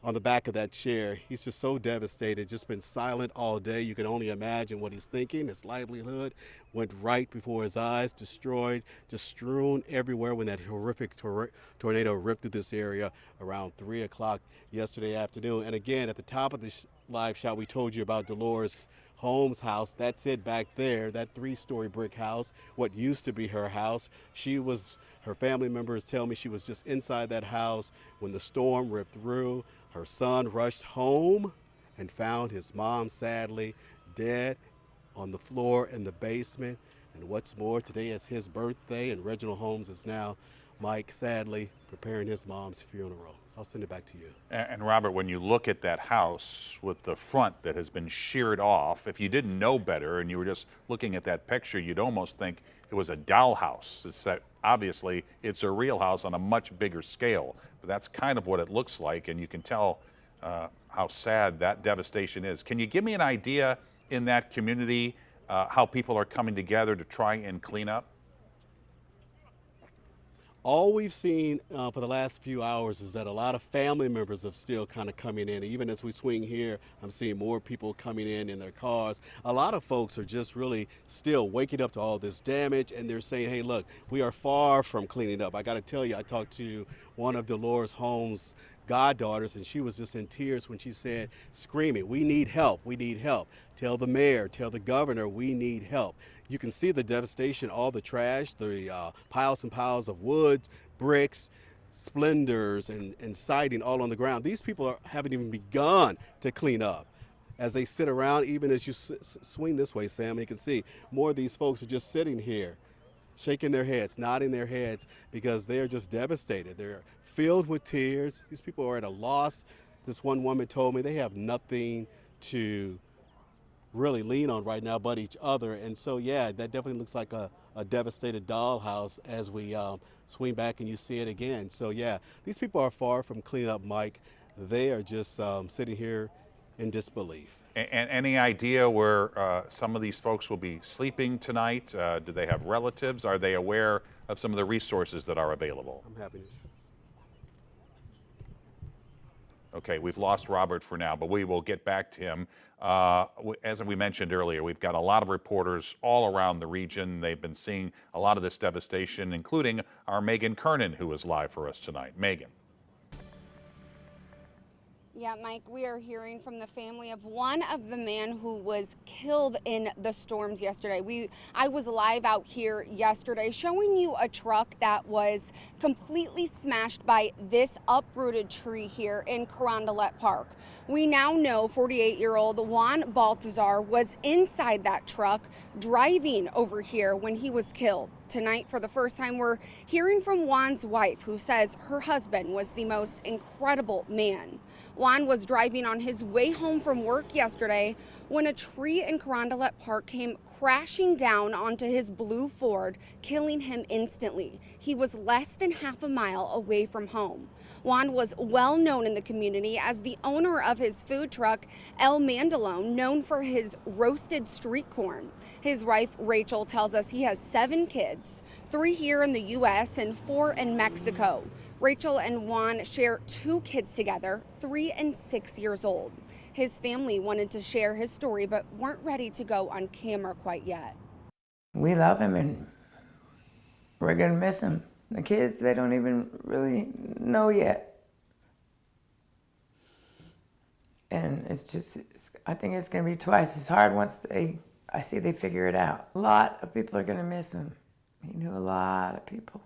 on the back of that chair. He's just so devastated, just been silent all day. You can only imagine what he's thinking. His livelihood went right before his eyes, destroyed, just strewn everywhere when that horrific tornado ripped through this area around 3 o'clock yesterday afternoon. And again, at the top of this live shot, we told you about Dolores Holmes' house. That's it back there, that 3-story brick house, what used to be her house. Her family members tell me she was just inside that house when the storm ripped through. Her son rushed home and found his mom sadly dead on the floor in the basement. And what's more, today is his birthday, and Reginald Holmes is now, Mike, sadly preparing his mom's funeral. I'll send it back to you. And Robert, when you look at that house with the front that has been sheared off, if you didn't know better and you were just looking at that picture, you'd almost think it was a dollhouse. It's that obviously it's a real house on a much bigger scale, but that's kind of what it looks like, and you can tell how sad that devastation is. Can you give me an idea in that community how people are coming together to try and clean up? All we've seen for the last few hours is that a lot of family members are still kind of coming in. Even as we swing here, I'm seeing more people coming in their cars. A lot of folks are just really still waking up to all this damage, and they're saying, hey, look, we are far from cleaning up. I got to tell you, I talked to one of Dolores Holmes' goddaughters, and she was just in tears when she said, screaming, we need help, we need help. Tell the mayor, tell the governor, we need help. You can see the devastation, all the trash, the piles and piles of wood, bricks, splendors, and siding all on the ground. These people haven't even begun to clean up. As they sit around, even as you swing this way, Sam, you can see more of these folks are just sitting here, shaking their heads, nodding their heads, because they're just devastated. They're filled with tears. These people are at a loss. This one woman told me they have nothing to really lean on right now but each other. And so, yeah, that definitely looks like a devastated dollhouse as we swing back and you see it again. So, yeah, these people are far from cleaning up, Mike. They are just sitting here in disbelief. And any idea where some of these folks will be sleeping tonight? Do they have relatives? Are they aware of some of the resources that are available? I'm happy to. Okay, we've lost Robert for now, but we will get back to him. As we mentioned earlier, we've got a lot of reporters all around the region. They've been seeing a lot of this devastation, including our Megan Kernan, who is live for us tonight. Megan. Yeah, Mike, we are hearing from the family of one of the men who was killed in the storms yesterday. I was live out here yesterday showing you a truck that was completely smashed by this uprooted tree here in Carondelet Park. We now know 48-year-old Juan Baltazar was inside that truck driving over here when he was killed. Tonight, for the first time, we're hearing from Juan's wife, who says her husband was the most incredible man. Juan was driving on his way home from work yesterday when a tree in Carondelet Park came crashing down onto his blue Ford, killing him instantly. He was less than half a mile away from home. Juan was well known in the community as the owner of his food truck, El Mandalone, known for his roasted street corn. His wife, Rachel, tells us he has 7 kids, 3 here in the U.S. and 4 in Mexico. Rachel and Juan share 2 kids together, 3 and 6 years old. His family wanted to share his story, but weren't ready to go on camera quite yet. We love him and we're gonna miss him. The kids, they don't even really know yet. And it's I think it's going to be twice as hard once I see they figure it out. A lot of people are going to miss him. He knew a lot of people.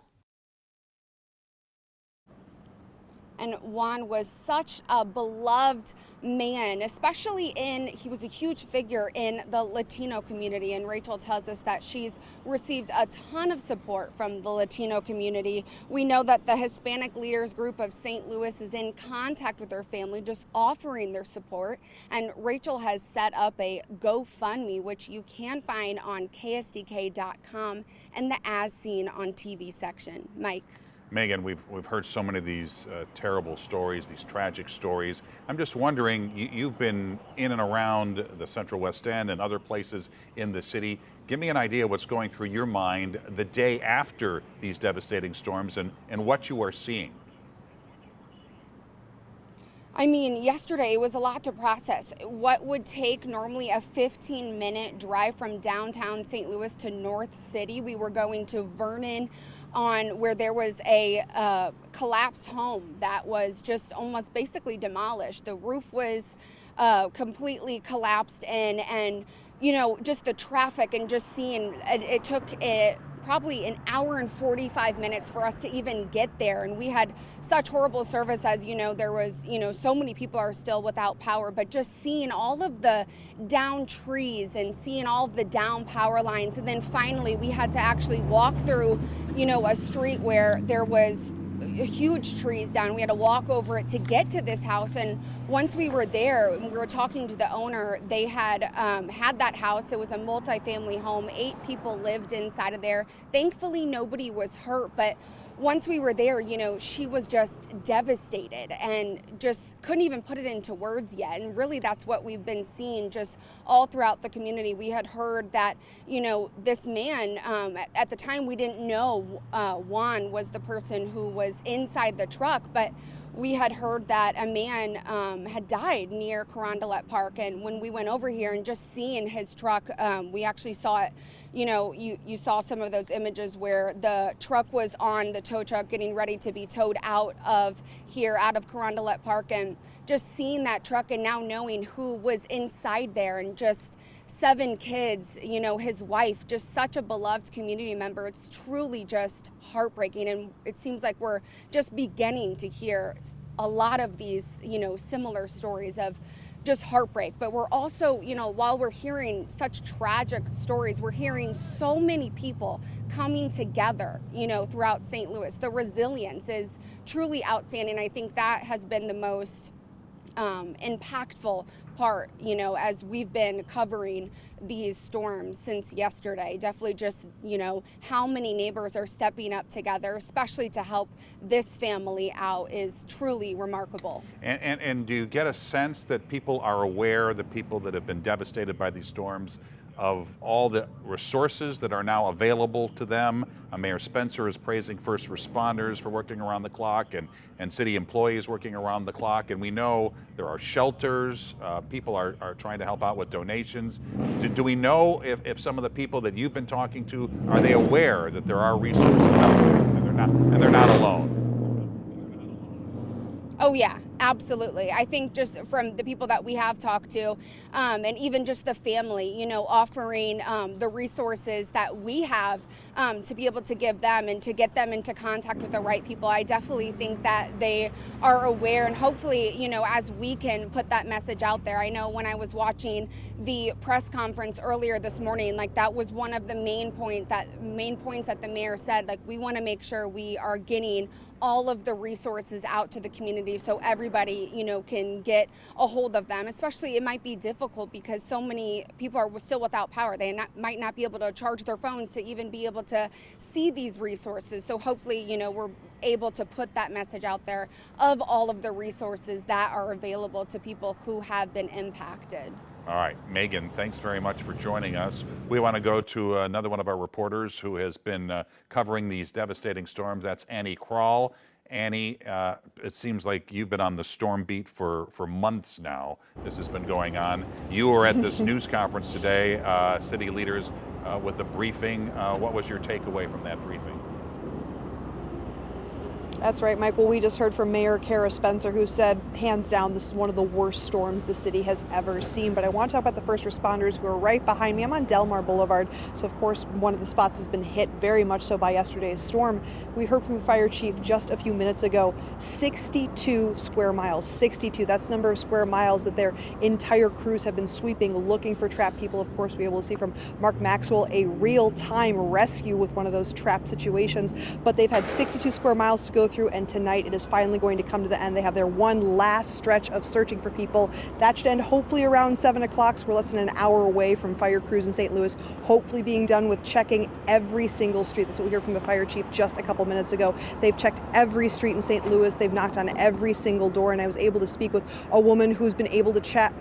And Juan was such a beloved man, especially he was a huge figure in the Latino community. And Rachel tells us that she's received a ton of support from the Latino community. We know that the Hispanic Leaders Group of St. Louis is in contact with their family, just offering their support. And Rachel has set up a GoFundMe, which you can find on ksdk.com and the As Seen on TV section. Mike. Megan, we've heard so many of these terrible stories, these tragic stories. I'm just wondering, you've been in and around the Central West End and other places in the city. Give me an idea of what's going through your mind the day after these devastating storms and what you are seeing. I mean, yesterday it was a lot to process. What would take normally a 15-minute drive from downtown St. Louis to North City, we were going to Vernon, where there was a collapsed home that was just almost basically demolished. The roof was completely collapsed, and you know, just the traffic and just seeing it took probably an hour and 45 minutes for us to even get there. And we had such horrible service, as you know, there was, you know, so many people are still without power, but just seeing all of the down trees and seeing all of the down power lines. And then finally we had to actually walk through, you know, a street where there was huge trees down. We had to walk over it to get to this house. And once we were there, we were talking to the owner. They had had that house. It was a multifamily home. 8 people lived inside of there. Thankfully, nobody was hurt. But once we were there, you know, she was just devastated and just couldn't even put it into words yet. And really, that's what we've been seeing just all throughout the community. We had heard that, you know, this man, at the time we didn't know Juan was the person who was inside the truck, but we had heard that a man had died near Carondelet Park. And when we went over here and just seeing his truck, we actually saw it. You know, you saw some of those images where the truck was on the tow truck getting ready to be towed out of here, out of Carondelet Park, and just seeing that truck and now knowing who was inside there, and just 7 kids, you know, his wife, just such a beloved community member. It's truly just heartbreaking, and it seems like we're just beginning to hear a lot of these, you know, similar stories of just heartbreak. But we're also, you know, while we're hearing such tragic stories, we're hearing so many people coming together, you know, throughout St. Louis. The resilience is truly outstanding. I think that has been the most impactful part, you know, as we've been covering these storms since yesterday. Definitely just, you know, how many neighbors are stepping up together, especially to help this family out, is truly remarkable. And do you get a sense that people are aware, the people that have been devastated by these storms, of all the resources that are now available to them? Mayor Spencer is praising first responders for working around the clock, and city employees working around the clock. And we know there are shelters, people are trying to help out with donations. Do we know if some of the people that you've been talking to, are they aware that there are resources out there and they're not alone? Oh yeah, absolutely. I think just from the people that we have talked to, and even just the family, you know, offering the resources that we have to be able to give them and to get them into contact with the right people. I definitely think that they are aware, and hopefully, you know, as we can put that message out there. I know when I was watching the press conference earlier this morning, like that was one of the main points that the mayor said, like, we want to make sure we are getting all of the resources out to the community so everybody, you know, can get a hold of them. Especially, it might be difficult because so many people are still without power. They might not be able to charge their phones to even be able to see these resources. So hopefully, you know, we're able to put that message out there of all of the resources that are available to people who have been impacted. All right, Megan, thanks very much for joining us. We want to go to another one of our reporters who has been covering these devastating storms. That's Annie Krall. Annie, it seems like you've been on the storm beat for months now. This has been going on. You were at this news conference today, city leaders with a briefing. What was your takeaway from that briefing? That's right, Mike. Well, we just heard from Mayor Kara Spencer, who said, hands down, this is one of the worst storms the city has ever seen. But I want to talk about the first responders who are right behind me. I'm on Delmar Boulevard, so of course one of the spots has been hit very much so by yesterday's storm. We heard from the fire chief just a few minutes ago, 62 square miles, 62. That's the number of square miles that their entire crews have been sweeping, looking for trapped people. Of course, we were able to see from Mark Maxwell a real-time rescue with one of those trapped situations. But they've had 62 square miles to go through, and tonight it is finally going to come to the end. They have their one last stretch of searching for people. That should end hopefully around 7 o'clock, so we're less than an hour away from fire crews in St. Louis, hopefully being done with checking every single street. That's what we heard from the fire chief just a couple minutes ago. They've checked every street in St. Louis. They've knocked on every single door, and I was able to speak with a woman who's been able to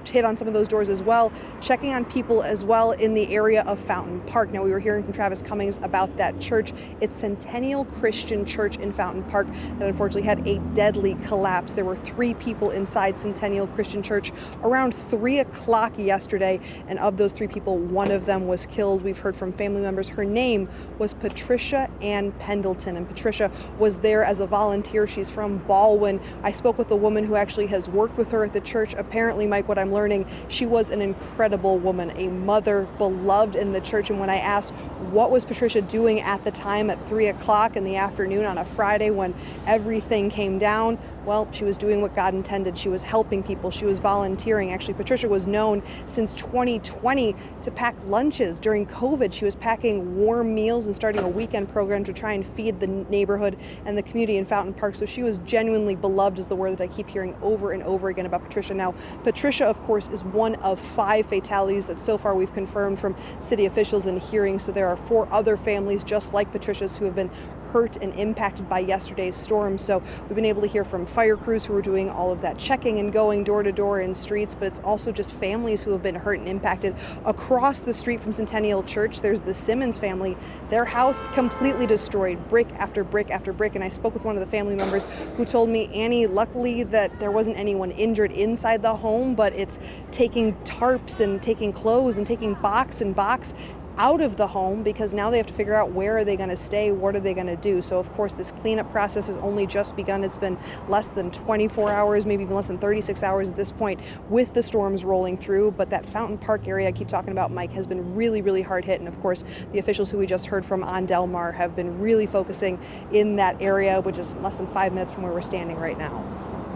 hit on some of those doors as well, checking on people as well in the area of Fountain Park. Now, we were hearing from Travis Cummings about that church. It's Centennial Christian Church in Fountain Park that unfortunately had a deadly collapse. There were 3 people inside Centennial Christian Church around 3 o'clock yesterday, and of those 3 people, one of them was killed. We've heard from family members. Her name was Patricia Ann Pendleton, and Patricia was there as a volunteer. She's from Baldwin. I spoke with a woman who actually has worked with her at the church. Apparently, Mike, what I'm learning, she was an incredible woman, a mother, beloved in the church. And when I asked what was Patricia doing at the time at 3 o'clock in the afternoon on a Friday when everything came down, well, she was doing what God intended. She was helping people. She was volunteering. Actually, Patricia was known since 2020 to pack lunches during COVID. She was packing warm meals and starting a weekend program to try and feed the neighborhood and the community in Fountain Park. So she was genuinely beloved, is the word that I keep hearing over and over again about Patricia. Now, Patricia, of course, is one of 5 fatalities that so far we've confirmed from city officials in hearings. So there are 4 other families just like Patricia's who have been hurt and impacted by yesterday's storm. So we've been able to hear from fire crews who are doing all of that checking and going door to door in streets, but it's also just families who have been hurt and impacted. Across the street from Centennial Church, there's the Simmons family. Their house completely destroyed, brick after brick after brick. And I spoke with one of the family members who told me, Annie, luckily that there wasn't anyone injured inside the home, but it's taking tarps and taking clothes and taking box and box out of the home, because now they have to figure out where are they going to stay, what are they going to do. So of course this cleanup process has only just begun. It's been less than 24 hours, maybe even less than 36 hours at this point with the storms rolling through. But that Fountain Park area I keep talking about, Mike, has been really, really hard hit. And of course the officials who we just heard from on Delmar have been really focusing in that area, which is less than 5 minutes from where we're standing right now.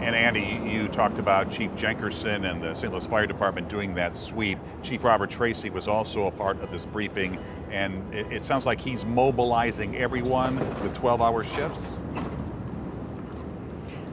And Andy, you talked about Chief Jenkerson and the St. Louis Fire Department doing that sweep. Chief Robert Tracy was also a part of this briefing, and it sounds like he's mobilizing everyone with 12-hour shifts.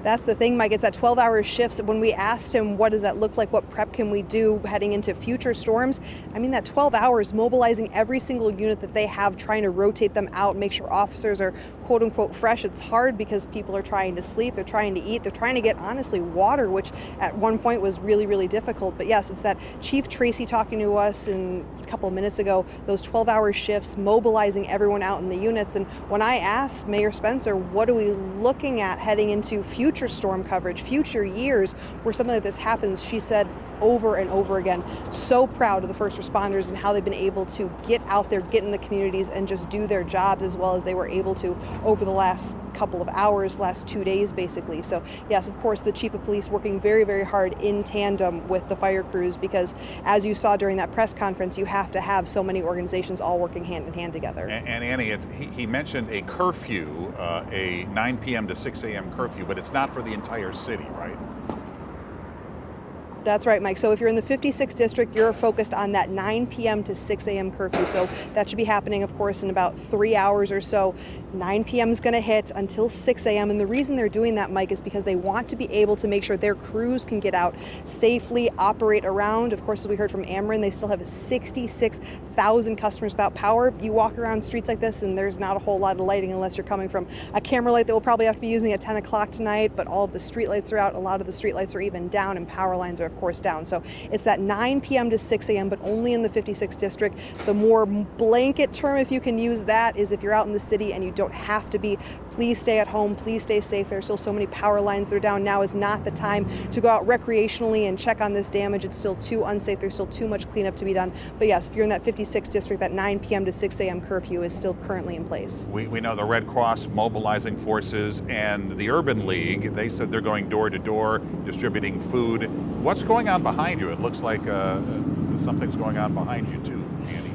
That's the thing, Mike. It's that 12-hour shifts. When we asked him, what does that look like? What prep can we do heading into future storms? I mean, that 12 hours mobilizing every single unit that they have, trying to rotate them out, make sure officers are quote unquote fresh. It's hard because people are trying to sleep, they're trying to eat, they're trying to get, honestly, water, which at one point was really, really difficult. But yes, it's that Chief Tracy talking to us a couple of minutes ago, those 12-hour shifts, mobilizing everyone out in the units. And when I asked Mayor Spencer, what are we looking at heading into future storm coverage, future years where something like this happens, she said over and over again, so proud of the first responders and how they've been able to get out there, get in the communities, and just do their jobs as well as they were able to over the last couple of hours, last 2 days basically. So yes, of course, the chief of police working very, very hard in tandem with the fire crews, because as you saw during that press conference, you have to have so many organizations all working hand in hand together. And Annie, he mentioned a curfew, a 9 p.m. to 6 a.m. curfew, but it's not for the entire city, right? That's right, Mike. So if you're in the 56th district, you're focused on that 9 p.m. to 6 a.m. curfew. So that should be happening, of course, in about 3 hours or so. 9 p.m. is going to hit until 6 a.m. And the reason they're doing that, Mike, is because they want to be able to make sure their crews can get out safely, operate around. Of course, as we heard from Ameren, they still have 66,000 customers without power. You walk around streets like this and there's not a whole lot of lighting unless you're coming from a camera light that we'll probably have to be using at 10 o'clock tonight. But all of the street lights are out. A lot of the street lights are even down, and power lines are, of course, down. So it's that 9 p.m. to 6 a.m., but only in the 56th district. The more blanket term, if you can use that, is if you're out in the city and you don't have to be, please stay at home, please stay safe. There's still so many power lines that are down. Now is not the time to go out recreationally and check on this damage. It's still too unsafe. There's still too much cleanup to be done. But yes, if you're in that 56th district, that 9 p.m. to 6 a.m. curfew is still currently in place. We know the Red Cross mobilizing forces and the Urban League, they said they're going door to door distributing food. What's going on behind you? It looks like something's going on behind you too, Annie.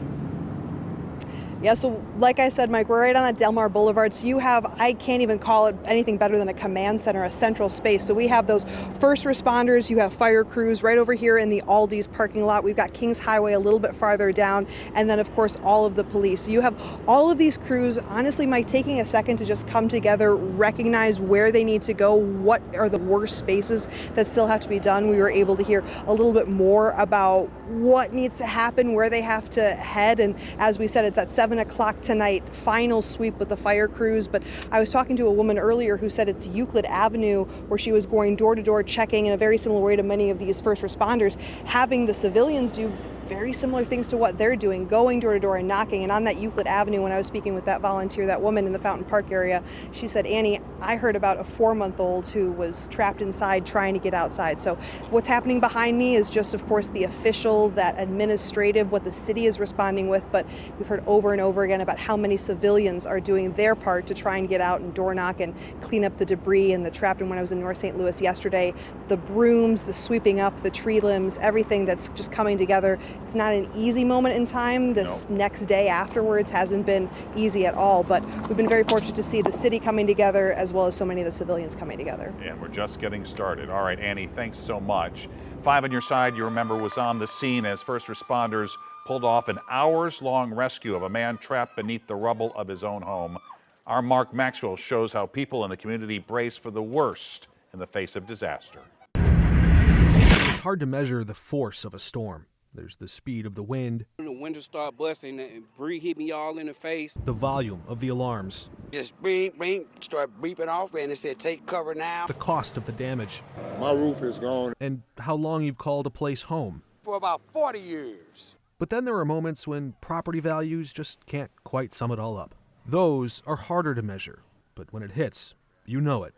Yeah, so like I said, Mike, we're right on that Delmar Boulevard. So you have, I can't even call it anything better than a command center, a central space. So we have those first responders, you have fire crews right over here in the Aldi's parking lot. We've got Kings Highway a little bit farther down, and then of course all of the police. So you have all of these crews, honestly, Mike, taking a second to just come together, recognize where they need to go, what are the worst spaces that still have to be done. We were able to hear a little bit more about what needs to happen, where they have to head, and as we said, it's at 7 o'clock tonight, final sweep with the fire crews. But I was talking to a woman earlier who said it's Euclid Avenue where she was going door to door checking in a very similar way to many of these first responders, having the civilians do very similar things to what they're doing, going door to door and knocking. And on that Euclid Avenue, when I was speaking with that volunteer, that woman in the Fountain Park area, she said, Annie, I heard about a 4-month-old who was trapped inside trying to get outside. So what's happening behind me is just, of course, the official, that administrative, what the city is responding with. But we've heard over and over again about how many civilians are doing their part to try and get out and door knock and clean up the debris and the trapped. And when I was in North St. Louis yesterday, the brooms, the sweeping up, the tree limbs, everything that's just coming together. It's not an easy moment in time. This next day afterwards hasn't been easy at all, but we've been very fortunate to see the city coming together as well as so many of the civilians coming together. And we're just getting started. All right, Annie, thanks so much. 5 on your side, you remember, was on the scene as first responders pulled off an hours-long rescue of a man trapped beneath the rubble of his own home. Our Mark Maxwell shows how people in the community brace for the worst in the face of disaster. It's hard to measure the force of a storm. There's the speed of the wind. The windows start busting and Bree hit me all in the face. The volume of the alarms. Just bing, bing, start beeping off and it said take cover now. The cost of the damage. My roof is gone. And how long you've called a place home. For about 40 years. But then there are moments when property values just can't quite sum it all up. Those are harder to measure, but when it hits, you know it.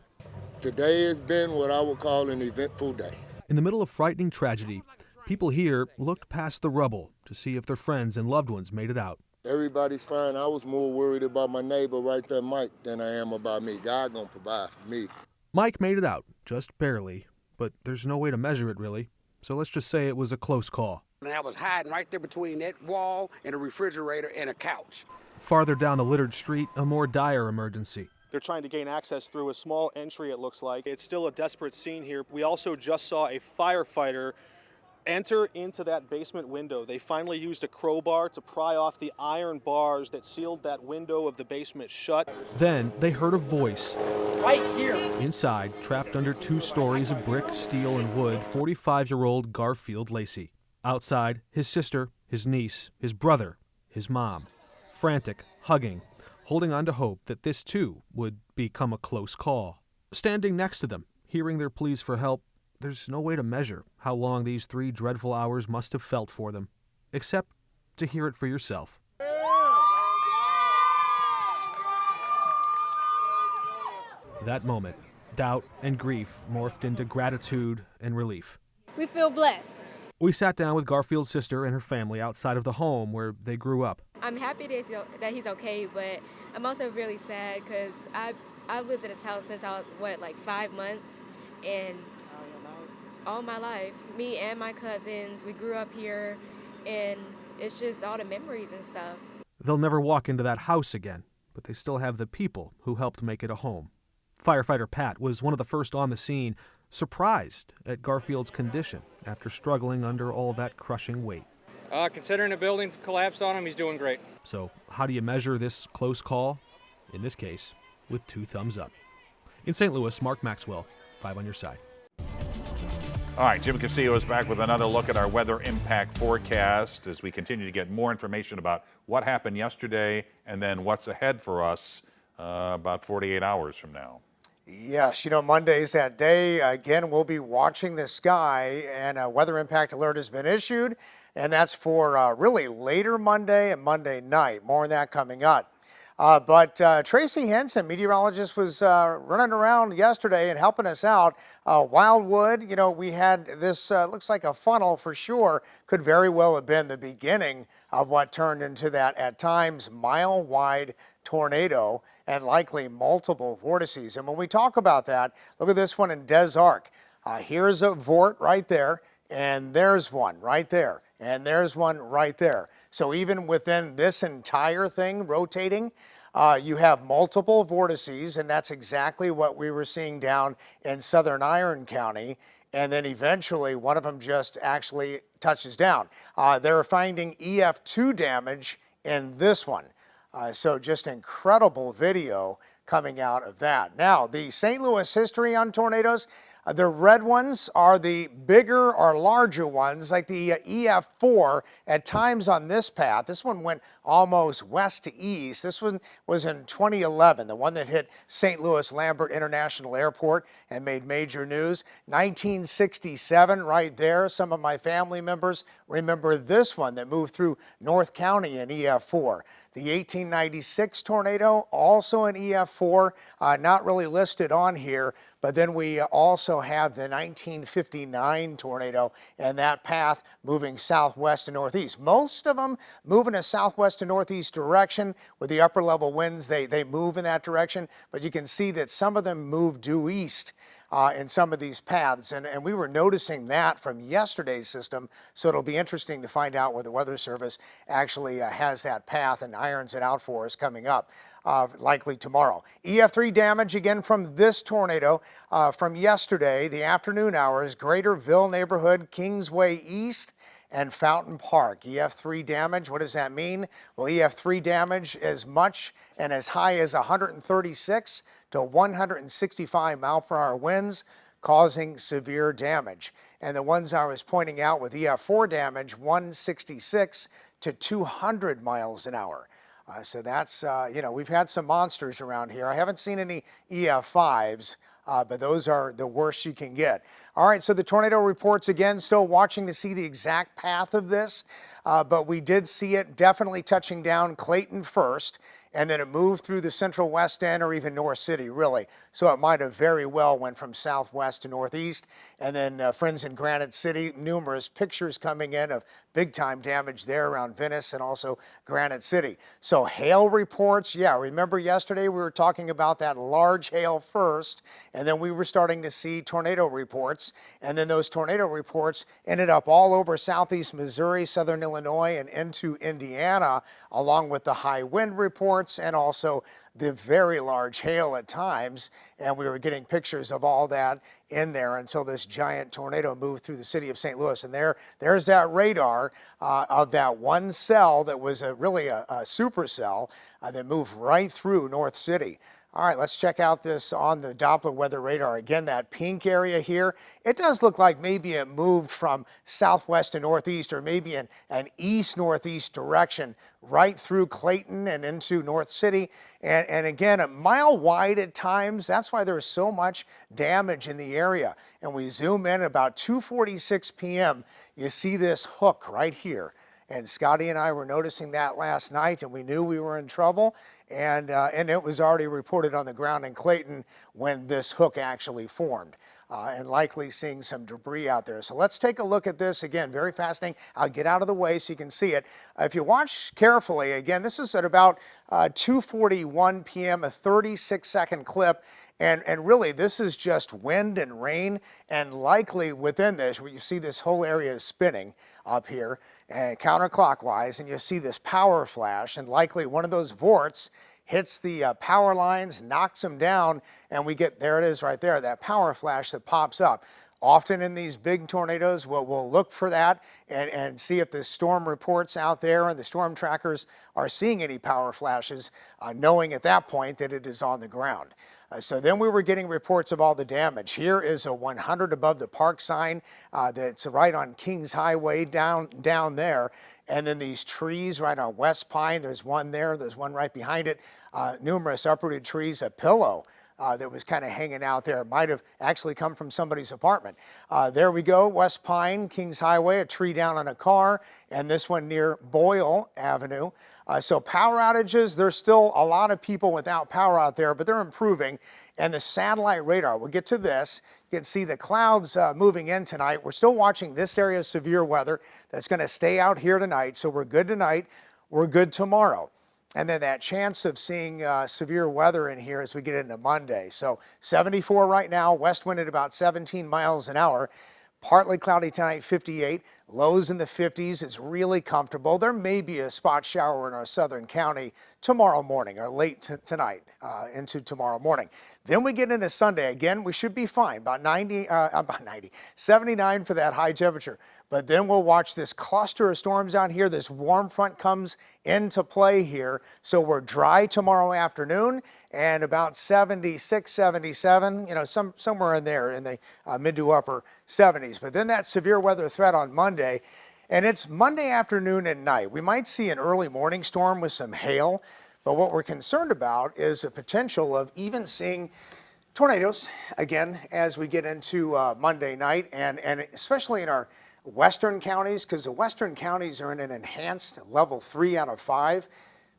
Today has been what I would call an eventful day. In the middle of frightening tragedy, people here looked past the rubble to see if their friends and loved ones made it out. Everybody's fine. I was more worried about my neighbor right there, Mike, than I am about me. God gonna provide for me. Mike made it out, just barely, but there's no way to measure it really. So let's just say it was a close call. And I was hiding right there between that wall and a refrigerator and a couch. Farther down the littered street, a more dire emergency. They're trying to gain access through a small entry, it looks like. It's still a desperate scene here. We also just saw a firefighter enter into that basement window. They finally used a crowbar to pry off the iron bars that sealed that window of the basement shut. Then they heard a voice. Right here. Inside, trapped under 2 stories of brick, steel, and wood, 45-year-old Garfield Lacey. Outside, his sister, his niece, his brother, his mom. Frantic, hugging, holding on to hope that this too would become a close call. Standing next to them, hearing their pleas for help, there's no way to measure how long these 3 dreadful hours must have felt for them, except to hear it for yourself. That moment, doubt and grief morphed into gratitude and relief. We feel blessed. We sat down with Garfield's sister and her family outside of the home where they grew up. I'm happy that he's okay, but I'm also really sad because I've lived in his house since I was, 5 months, and all my life. Me and my cousins, we grew up here, and it's just all the memories and stuff. They'll never walk into that house again, but they still have the people who helped make it a home. Firefighter Pat was one of the first on the scene, surprised at Garfield's condition after struggling under all that crushing weight. Considering the building collapsed on him, he's doing great. So how do you measure this close call? In this case, with 2 thumbs up. In St. Louis, Mark Maxwell, 5 on your side. All right, Jim Castillo is back with another look at our weather impact forecast as we continue to get more information about what happened yesterday and then what's ahead for us about 48 hours from now. Yes, Monday's that day. Again, we'll be watching the sky, and a weather impact alert has been issued, and that's for really later Monday and Monday night. More on that coming up. But Tracy Henson, meteorologist, was running around yesterday and helping us out. Wildwood, we had this, looks like a funnel for sure, could very well have been the beginning of what turned into that, at times, mile-wide tornado and likely multiple vortices. And when we talk about that, look at this one in Des Arc. Here's a vort right there, and there's one right there, and there's one right there. So even within this entire thing rotating, you have multiple vortices, and that's exactly what we were seeing down in southern Iron County. And then eventually one of them just actually touches down. They're finding EF2 damage in this one. So just incredible video coming out of that. Now, the St. Louis history on tornadoes, the red ones are the bigger or larger ones, like the EF4 at times on this path. This one went almost west to east. This one was in 2011, the one that hit St. Louis Lambert International Airport and made major news. 1967, right there. Some of my family members remember this one that moved through North County in EF4. The 1896 tornado, also in EF4, not really listed on here, but then we also have the 1959 tornado and that path moving southwest to northeast. Most of them moving a southwest to northeast direction with the upper level winds. They move in that direction, but you can see that some of them move due east in some of these paths. And we were noticing that from yesterday's system, so it'll be interesting to find out where the Weather Service actually has that path and irons it out for us coming up. Likely tomorrow. EF3 damage again from this tornado from yesterday, the afternoon hours, Greaterville neighborhood, Kingsway East and Fountain Park. EF3 damage, what does that mean? Well, EF3 damage as much and as high as 136 to 165 mile per hour winds, causing severe damage. And the ones I was pointing out with EF4 damage, 166 to 200 miles an hour. So that's, we've had some monsters around here. I haven't seen any EF5s, but those are the worst you can get. All right, so the tornado reports, again, still watching to see the exact path of this, but we did see it definitely touching down Clayton first, and then it moved through the central west end or even North City, really. So it might have very well went from southwest to northeast. And then friends in Granite City, numerous pictures coming in of big-time damage there around Venice and also Granite City. So hail reports, yeah, remember yesterday we were talking about that large hail first, and then we were starting to see tornado reports. And then those tornado reports ended up all over southeast Missouri, southern Illinois, and into Indiana, along with the high wind reports and also the very large hail at times. And we were getting pictures of all that in there until this giant tornado moved through the city of St. Louis. And there's that radar of that one cell that was really a supercell that moved right through North City. All right, let's check out this on the Doppler weather radar. Again, that pink area here, it does look like maybe it moved from southwest to northeast or maybe in an east-northeast direction right through Clayton and into North City. And again, a mile wide at times. That's why there's so much damage in the area. And we zoom in about 2:46 p.m. You see this hook right here. And Scotty and I were noticing that last night, and we knew we were in trouble. And it was already reported on the ground in Clayton when this hook actually formed. And likely seeing some debris out there. So let's take a look at this again. Very fascinating. I'll get out of the way so you can see it. If you watch carefully, again, this is at about 2:41 p.m., a 36-second clip. And really, this is just wind and rain. And likely within this, where you see this whole area is spinning up here, counterclockwise, and you see this power flash. And likely one of those vorts hits the power lines, knocks them down, and we get, there it is right there, that power flash that pops up. Often in these big tornadoes, we'll look for that and see if the storm reports out there and the storm trackers are seeing any power flashes, knowing at that point that it is on the ground. So then we were getting reports of all the damage. Here is a 100 above the park sign that's right on Kings Highway down there. And then these trees right on West Pine, there's one there, there's one right behind it. Numerous uprooted trees, a pillow that was kind of hanging out there. It might have actually come from somebody's apartment. There we go, West Pine, Kings Highway, a tree down on a car, and this one near Boyle Avenue. So power outages, there's still a lot of people without power out there, but they're improving. And the satellite radar, we'll get to this. You can see the clouds moving in tonight. We're still watching this area of severe weather that's going to stay out here tonight. So we're good tonight. We're good tomorrow. And then that chance of seeing severe weather in here as we get into Monday. So 74 right now, west wind at about 17 miles an hour. Partly cloudy tonight, 58. Lows in the 50s. It's really comfortable. There may be a spot shower in our southern county tomorrow morning or late tonight into tomorrow morning. Then we get into Sunday. Again, we should be fine. About 79 for that high temperature. But then we'll watch this cluster of storms out here. This warm front comes into play here. So we're dry tomorrow afternoon and about 76, 77, somewhere in there in the mid to upper 70s. But then that severe weather threat on Monday, and it's Monday afternoon and night. We might see an early morning storm with some hail, but what we're concerned about is a potential of even seeing tornadoes again as we get into Monday night, and especially in our western counties, because the western counties are in an enhanced level 3 out of 5.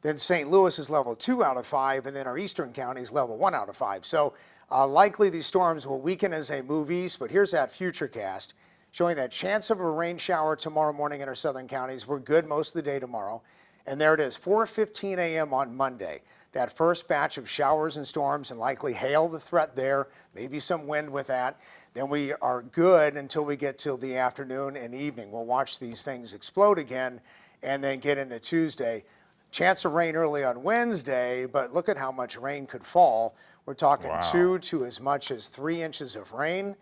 Then St. Louis is level 2 out of 5, and then our eastern counties level 1 out of 5. So likely these storms will weaken as they move east, but here's that futurecast showing that chance of a rain shower tomorrow morning in our southern counties. We're good most of the day tomorrow. And there it is, 4:15 a.m. on Monday. That first batch of showers and storms and likely hail, the threat there, maybe some wind with that. Then we are good until we get till the afternoon and evening. We'll watch these things explode again and then get into Tuesday. Chance of rain early on Wednesday, but look at how much rain could fall. We're talking 2 to as much as 3 inches of rain.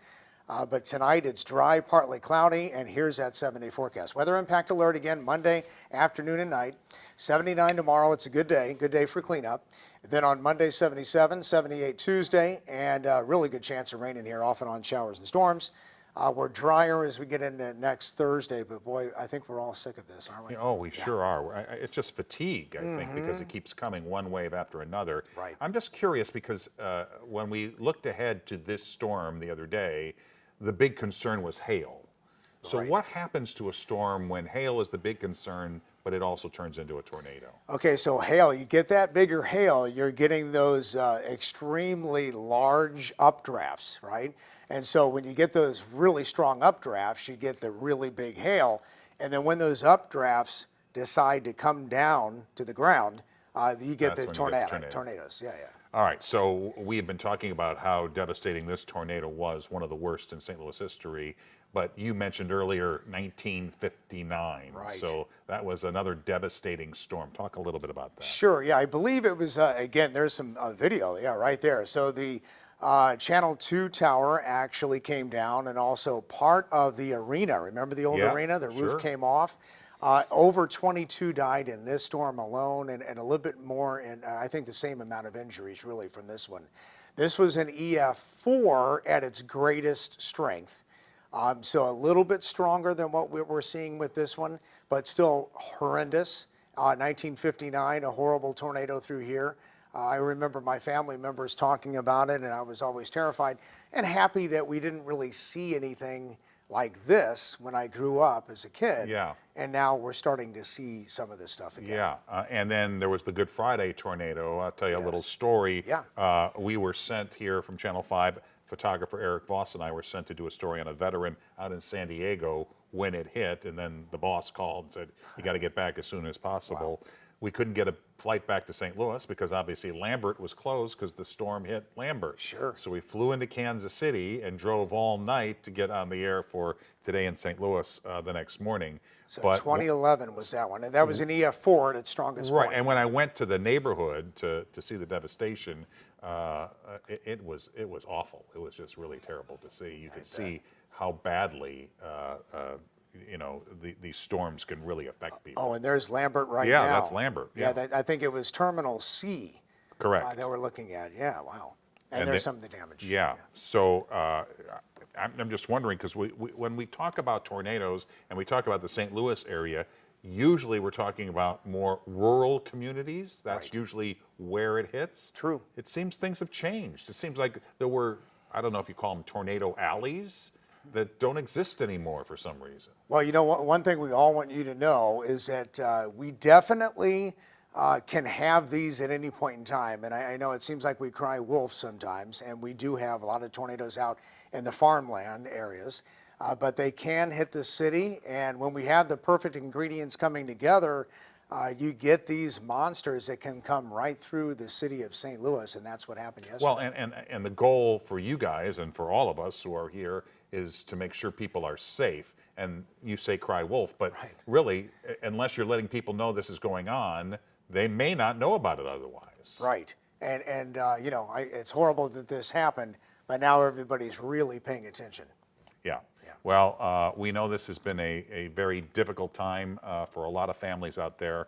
But tonight it's dry, partly cloudy, and here's that 7-day forecast. Weather impact alert again Monday afternoon and night. 79 tomorrow, it's a good day for cleanup. Then on Monday, 77, 78 Tuesday, and really good chance of rain in here, off and on showers and storms. We're drier as we get into next Thursday, but boy, I think we're all sick of this, aren't we? Oh, we sure are. It's just fatigue, I think, because it keeps coming one wave after another. Right. I'm just curious because when we looked ahead to this storm the other day, the big concern was hail. So what happens to a storm when hail is the big concern, but it also turns into a tornado? Okay, so hail, you get that bigger hail, you're getting those extremely large updrafts, right? And so when you get those really strong updrafts, you get the really big hail. And then when those updrafts decide to come down to the ground, you get the tornadoes. Yeah. All right, so we have been talking about how devastating this tornado was, one of the worst in St. Louis history, but you mentioned earlier 1959. Right. So that was another devastating storm. Talk a little bit about that. Sure, yeah, I believe it was, again, there's some video, right there. So the Channel 2 tower actually came down, and also part of the arena. Remember the old arena? The roof came off. Over 22 died in this storm alone, and a little bit more, and I think the same amount of injuries really from this one. This was an EF4 at its greatest strength, so a little bit stronger than what we're seeing with this one, but still horrendous. 1959, a horrible tornado through here. I remember my family members talking about it, and I was always terrified and happy that we didn't really see anything like this when I grew up as a kid. Yeah. And now we're starting to see some of this stuff again. Yeah, and then there was the Good Friday tornado. I'll tell you a little story. Yeah. We were sent here from Channel 5, photographer Eric Voss and I were sent to do a story on a veteran out in San Diego when it hit, and then the boss called and said, you got to get back as soon as possible. Wow. We couldn't get a flight back to St. Louis because obviously Lambert was closed because the storm hit Lambert. Sure. So we flew into Kansas City and drove all night to get on the air for Today in St. Louis the next morning. So 2011 was that one, and that was an EF4 at its strongest point. Right, and when I went to the neighborhood to see the devastation, it was awful. It was just really terrible to see. You could see how badly these storms can really affect people. Oh, and there's Lambert now. Yeah, that's Lambert. Yeah, I think it was Terminal C. Correct. That we're looking at. Yeah, wow. And there's some of the damage. Yeah. So I'm just wondering, because when we talk about tornadoes and we talk about the St. Louis area, usually we're talking about more rural communities. That's Right. usually where it hits. True. It seems things have changed. It seems like there were, I don't know if you call them tornado alleys, that don't exist anymore for some reason. Well, you know, one thing we all want you to know is that we definitely can have these at any point in time. And I know it seems like we cry wolf sometimes, and we do have a lot of tornadoes out in the farmland areas, but they can hit the city. And when we have the perfect ingredients coming together, you get these monsters that can come right through the city of St. Louis, and that's what happened yesterday. Well, and the goal for you guys and for all of us who are here is to make sure people are safe. And you say cry wolf, but really, unless you're letting people know this is going on, they may not know about it otherwise. Right. And you know, it's horrible that this happened, but now everybody's really paying attention. Yeah. Well, we know this has been a very difficult time for a lot of families out there.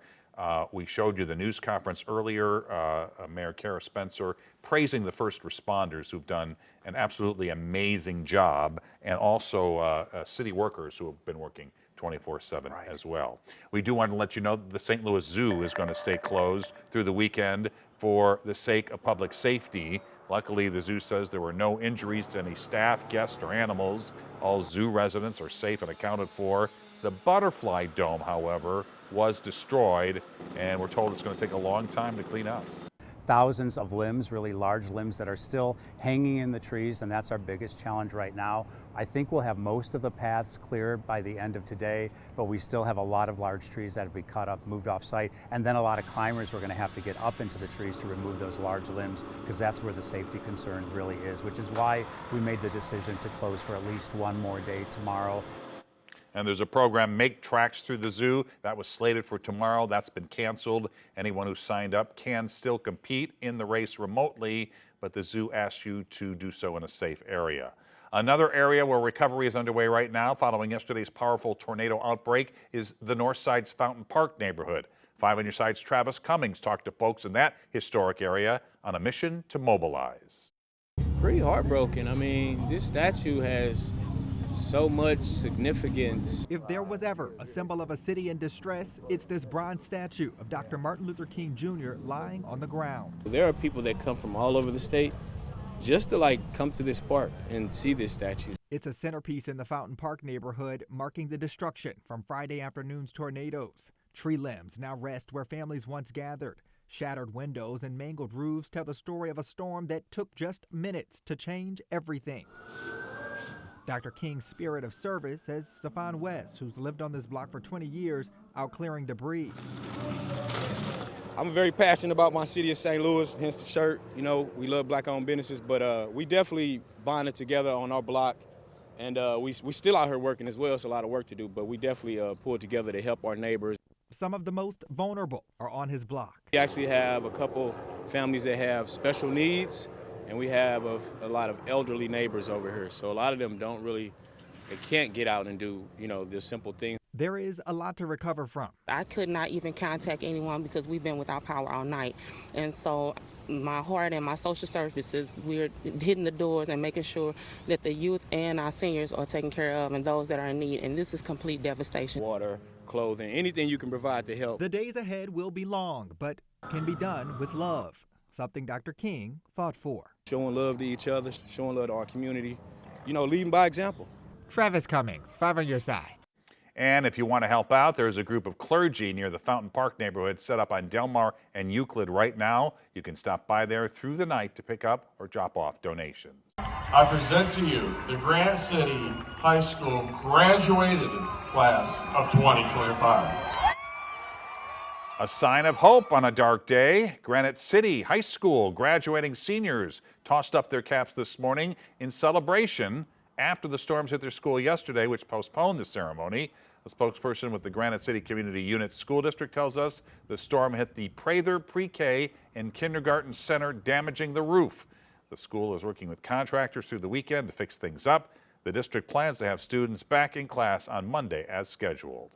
We showed you the news conference earlier, Mayor Kara Spencer praising the first responders who've done an absolutely amazing job, and also city workers who have been working 24/7 as well. We do want to let you know that the St. Louis Zoo is going to stay closed through the weekend for the sake of public safety. Luckily, the zoo says there were no injuries to any staff, guests, or animals. All zoo residents are safe and accounted for. The butterfly dome, however, was destroyed, and we're told it's going to take a long time to clean up. Thousands of limbs, really large limbs that are still hanging in the trees, and that's our biggest challenge right now. I think we'll have most of the paths cleared by the end of today, but we still have a lot of large trees that have to be cut up, moved off site, and then a lot of climbers we're going to have to get up into the trees to remove those large limbs, because that's where the safety concern really is, which is why we made the decision to close for at least one more day tomorrow. And there's a program, Make Tracks Through the Zoo, that was slated for tomorrow. That's been canceled. Anyone who signed up can still compete in the race remotely, but the zoo asks you to do so in a safe area. Another area where recovery is underway right now following yesterday's powerful tornado outbreak is the Northside's Fountain Park neighborhood. 5 on Your Side's Travis Cummings talked to folks in that historic area on a mission to mobilize. Pretty heartbroken. I mean, this statue has so much significance. If there was ever a symbol of a city in distress, it's this bronze statue of Dr. Martin Luther King Jr. lying on the ground. There are people that come from all over the state just to come to this park and see this statue. It's a centerpiece in the Fountain Park neighborhood, marking the destruction from Friday afternoon's tornadoes. Tree limbs now rest where families once gathered. Shattered windows and mangled roofs tell the story of a storm that took just minutes to change everything. Dr. King's spirit of service, says Stefan West, who's lived on this block for 20 years, out clearing debris. I'm very passionate about my city of St. Louis, hence the shirt. You know, we love black-owned businesses, but we definitely bonded together on our block, and we still out here working as well. It's a lot of work to do, but we definitely pulled together to help our neighbors. Some of the most vulnerable are on his block. We actually have a couple families that have special needs, and we have a lot of elderly neighbors over here. So a lot of them they can't get out and do, the simple things. There is a lot to recover from. I could not even contact anyone because we've been without power all night. And so my heart and my social services, we're hitting the doors and making sure that the youth and our seniors are taken care of and those that are in need. And this is complete devastation. Water, clothing, anything you can provide to help. The days ahead will be long, but can be done with love, something Dr. King fought for. Showing love to each other, showing love to our community, leading by example. Travis Cummings, 5 on Your Side. And if you want to help out, there's a group of clergy near the Fountain Park neighborhood set up on Delmar and Euclid right now. You can stop by there through the night to pick up or drop off donations. I present to you the Granite City High School graduated class of 2025. A sign of hope on a dark day. Granite City High School graduating seniors tossed up their caps this morning in celebration after the storms hit their school yesterday, which postponed the ceremony. A spokesperson with the Granite City Community Unit School District tells us the storm hit the Prather Pre-K and Kindergarten Center, damaging the roof. The school is working with contractors through the weekend to fix things up. The district plans to have students back in class on Monday as scheduled.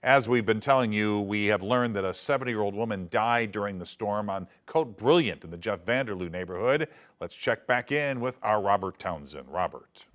As we've been telling you, we have learned that a 70-year-old woman died during the storm on Cote Brilliant in the Jeff Vanderloo neighborhood. Let's check back in with our Robert Townsend. Robert.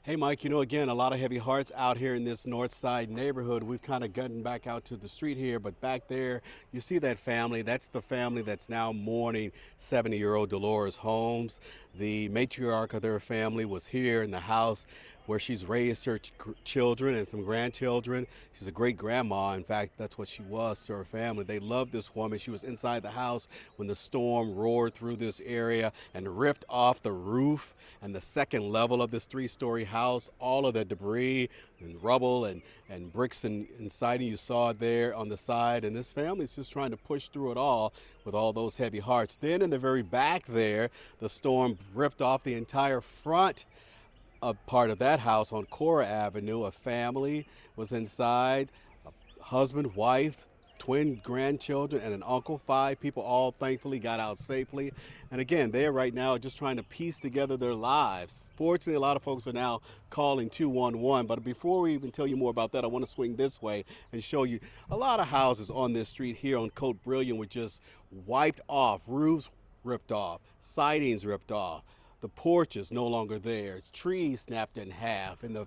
Hey, Mike, you know, again, a lot of heavy hearts out here in this north side neighborhood. We've kind of gotten back out to the street here, but back there, you see that family. That's the family that's now mourning 70-year-old Dolores Holmes. The matriarch of their family was here in the house where she's raised her children and some grandchildren. She's a great grandma. In fact, that's what she was to her family. They loved this woman. She was inside the house when the storm roared through this area and ripped off the roof and the second level of this 3-story house. All of the debris and rubble and bricks and siding, you saw it there on the side. And this family's just trying to push through it all with all those heavy hearts. Then in the very back there, the storm ripped off the entire front a part of that house on Cora Avenue. A family was inside, a husband, wife, twin grandchildren, and an uncle. 5 people all thankfully got out safely. And again, they're right now just trying to piece together their lives. Fortunately, a lot of folks are now calling 211. But before we even tell you more about that, I want to swing this way and show you a lot of houses on this street here on Cote Brilliant were just wiped off, roofs ripped off, sidings ripped off. The porch is no longer there. Trees snapped in half. In the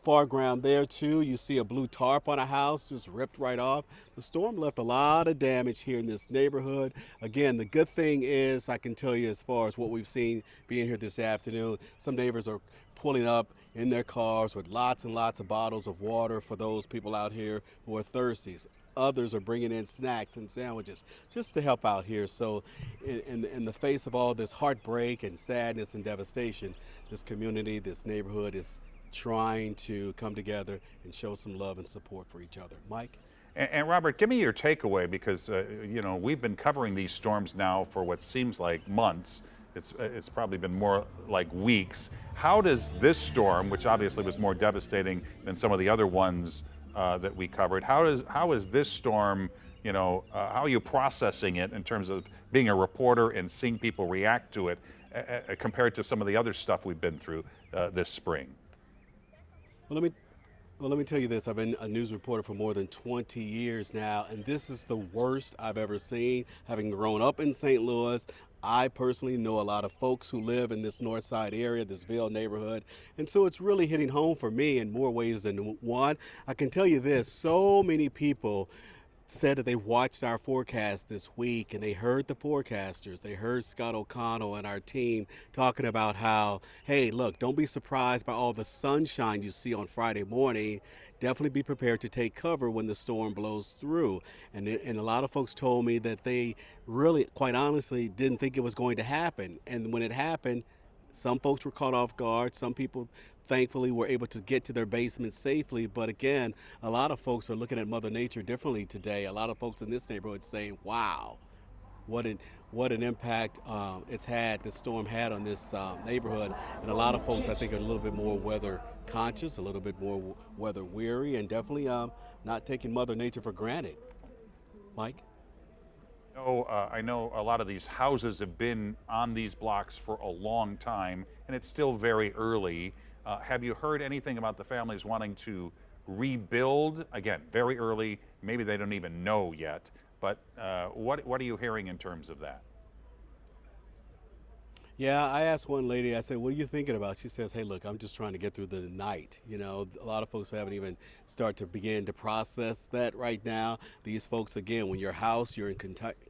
foreground there too, you see a blue tarp on a house just ripped right off. The storm left a lot of damage here in this neighborhood. Again, the good thing is, I can tell you as far as what we've seen being here this afternoon, some neighbors are pulling up in their cars with lots and lots of bottles of water for those people out here who are thirsty. Others are bringing in snacks and sandwiches just to help out here. So in the face of all this heartbreak and sadness and devastation, this community, this neighborhood is trying to come together and show some love and support for each other. Mike? And Robert, give me your takeaway, because you know, we've been covering these storms now for what seems like months. It's probably been more like weeks. How does this storm, which obviously was more devastating than some of the other ones that we covered, how is this storm, you know, how are you processing it in terms of being a reporter and seeing people react to it compared to some of the other stuff we've been through this spring? Well, let me tell you this. I've been a news reporter for more than 20 years now, and this is the worst I've ever seen. Having grown up in St. Louis, I personally know a lot of folks who live in this north side area, this Vail neighborhood, and so it's really hitting home for me in more ways than one. I can tell you this, so many people said that they watched our forecast this week and they heard the forecasters. They heard Scott O'Connell and our team talking about how, hey, look, don't be surprised by all the sunshine you see on Friday morning. Definitely be prepared to take cover when the storm blows through. And a lot of folks told me that they really, quite honestly, didn't think it was going to happen. And when it happened, some folks were caught off guard. Some people thankfully were able to get to their basement safely. But again, a lot of folks are looking at Mother Nature differently today. A lot of folks in this neighborhood saying, wow, what an impact it's had, this storm had on this neighborhood. And a lot of folks, I think, are a little bit more weather conscious, a little bit more weather weary, and definitely not taking Mother Nature for granted. Mike? I know a lot of these houses have been on these blocks for a long time, and it's still very early. Have you heard anything about the families wanting to rebuild? Again, very early, maybe they don't even know yet, but what are you hearing in terms of that? Yeah, I asked one lady, I said, what are you thinking about? She says, hey, look, I'm just trying to get through the night. You know, a lot of folks haven't even started to begin to process that right now. These folks, again, when your house, your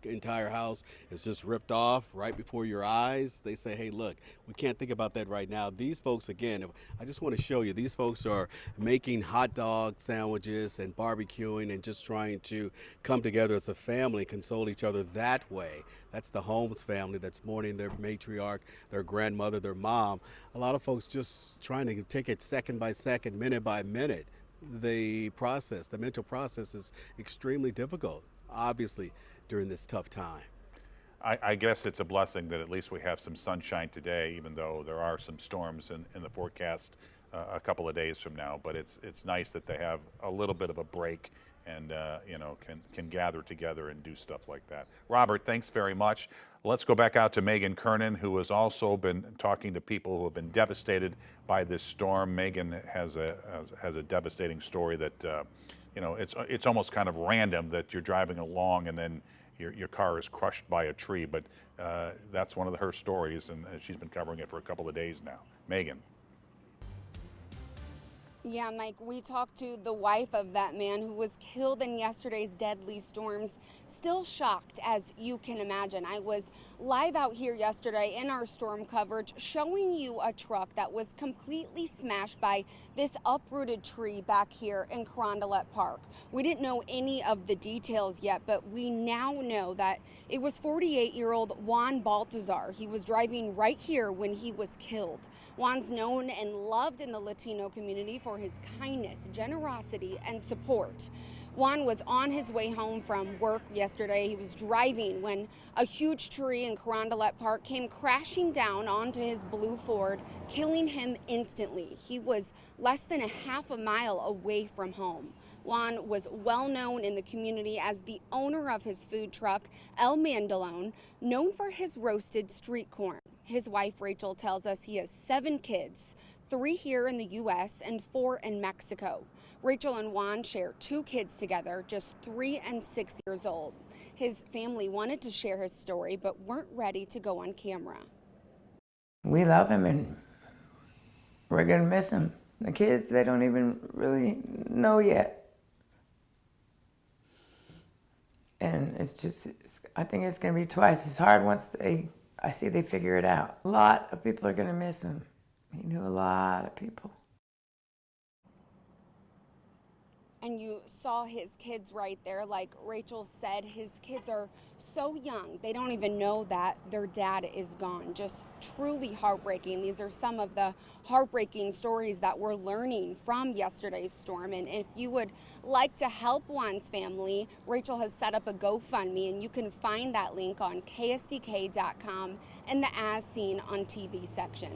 entire house is just ripped off right before your eyes, they say, hey, look, we can't think about that right now. These folks, again, I just want to show you, these folks are making hot dog sandwiches and barbecuing and just trying to come together as a family, console each other that way. That's the Holmes family that's mourning their matriarch, their grandmother, their mom. A lot of folks just trying to take it second by second, minute by minute. The process, the mental process is extremely difficult, obviously, during this tough time. I guess it's a blessing that at least we have some sunshine today, even though there are some storms in the forecast a couple of days from now. But it's nice that they have a little bit of a break and you know, can gather together and do stuff like that. Robert, thanks very much. Let's go back out to Megan Kernan, who has also been talking to people who have been devastated by this storm. Megan has a devastating story that you know, it's almost kind of random that you're driving along and then your car is crushed by a tree, but that's one of her stories, and she's been covering it for a couple of days now. Megan. Yeah, Mike, we talked to the wife of that man who was killed in yesterday's deadly storms. Still shocked, as you can imagine. I was live out here yesterday in our storm coverage showing you a truck that was completely smashed by this uprooted tree back here in Carondelet Park. We didn't know any of the details yet, but we now know that it was 48-year-old Juan Baltazar. He was driving right here when he was killed. Juan's known and loved in the Latino community for his kindness, generosity, and support. Juan was on his way home from work yesterday. He was driving when a huge tree in Carondelet Park came crashing down onto his blue Ford, killing him instantly. He was less than a half a mile away from home. Juan was well known in the community as the owner of his food truck, El Mandalone, known for his roasted street corn. His wife, Rachel, tells us he has 7 kids, 3 here in the U.S. and 4 in Mexico. Rachel and Juan share 2 kids together, just 3 and 6 years old. His family wanted to share his story, but weren't ready to go on camera. We love him and we're gonna miss him. The kids, they don't even really know yet. And I think it's gonna be twice as hard once I see they figure it out. A lot of people are gonna miss him. He knew a lot of people. And you saw his kids right there. Like Rachel said, his kids are so young. They don't even know that their dad is gone. Just truly heartbreaking. These are some of the heartbreaking stories that we're learning from yesterday's storm. And if you would like to help Juan's family, Rachel has set up a GoFundMe, and you can find that link on KSDK.com in the As Seen on TV section.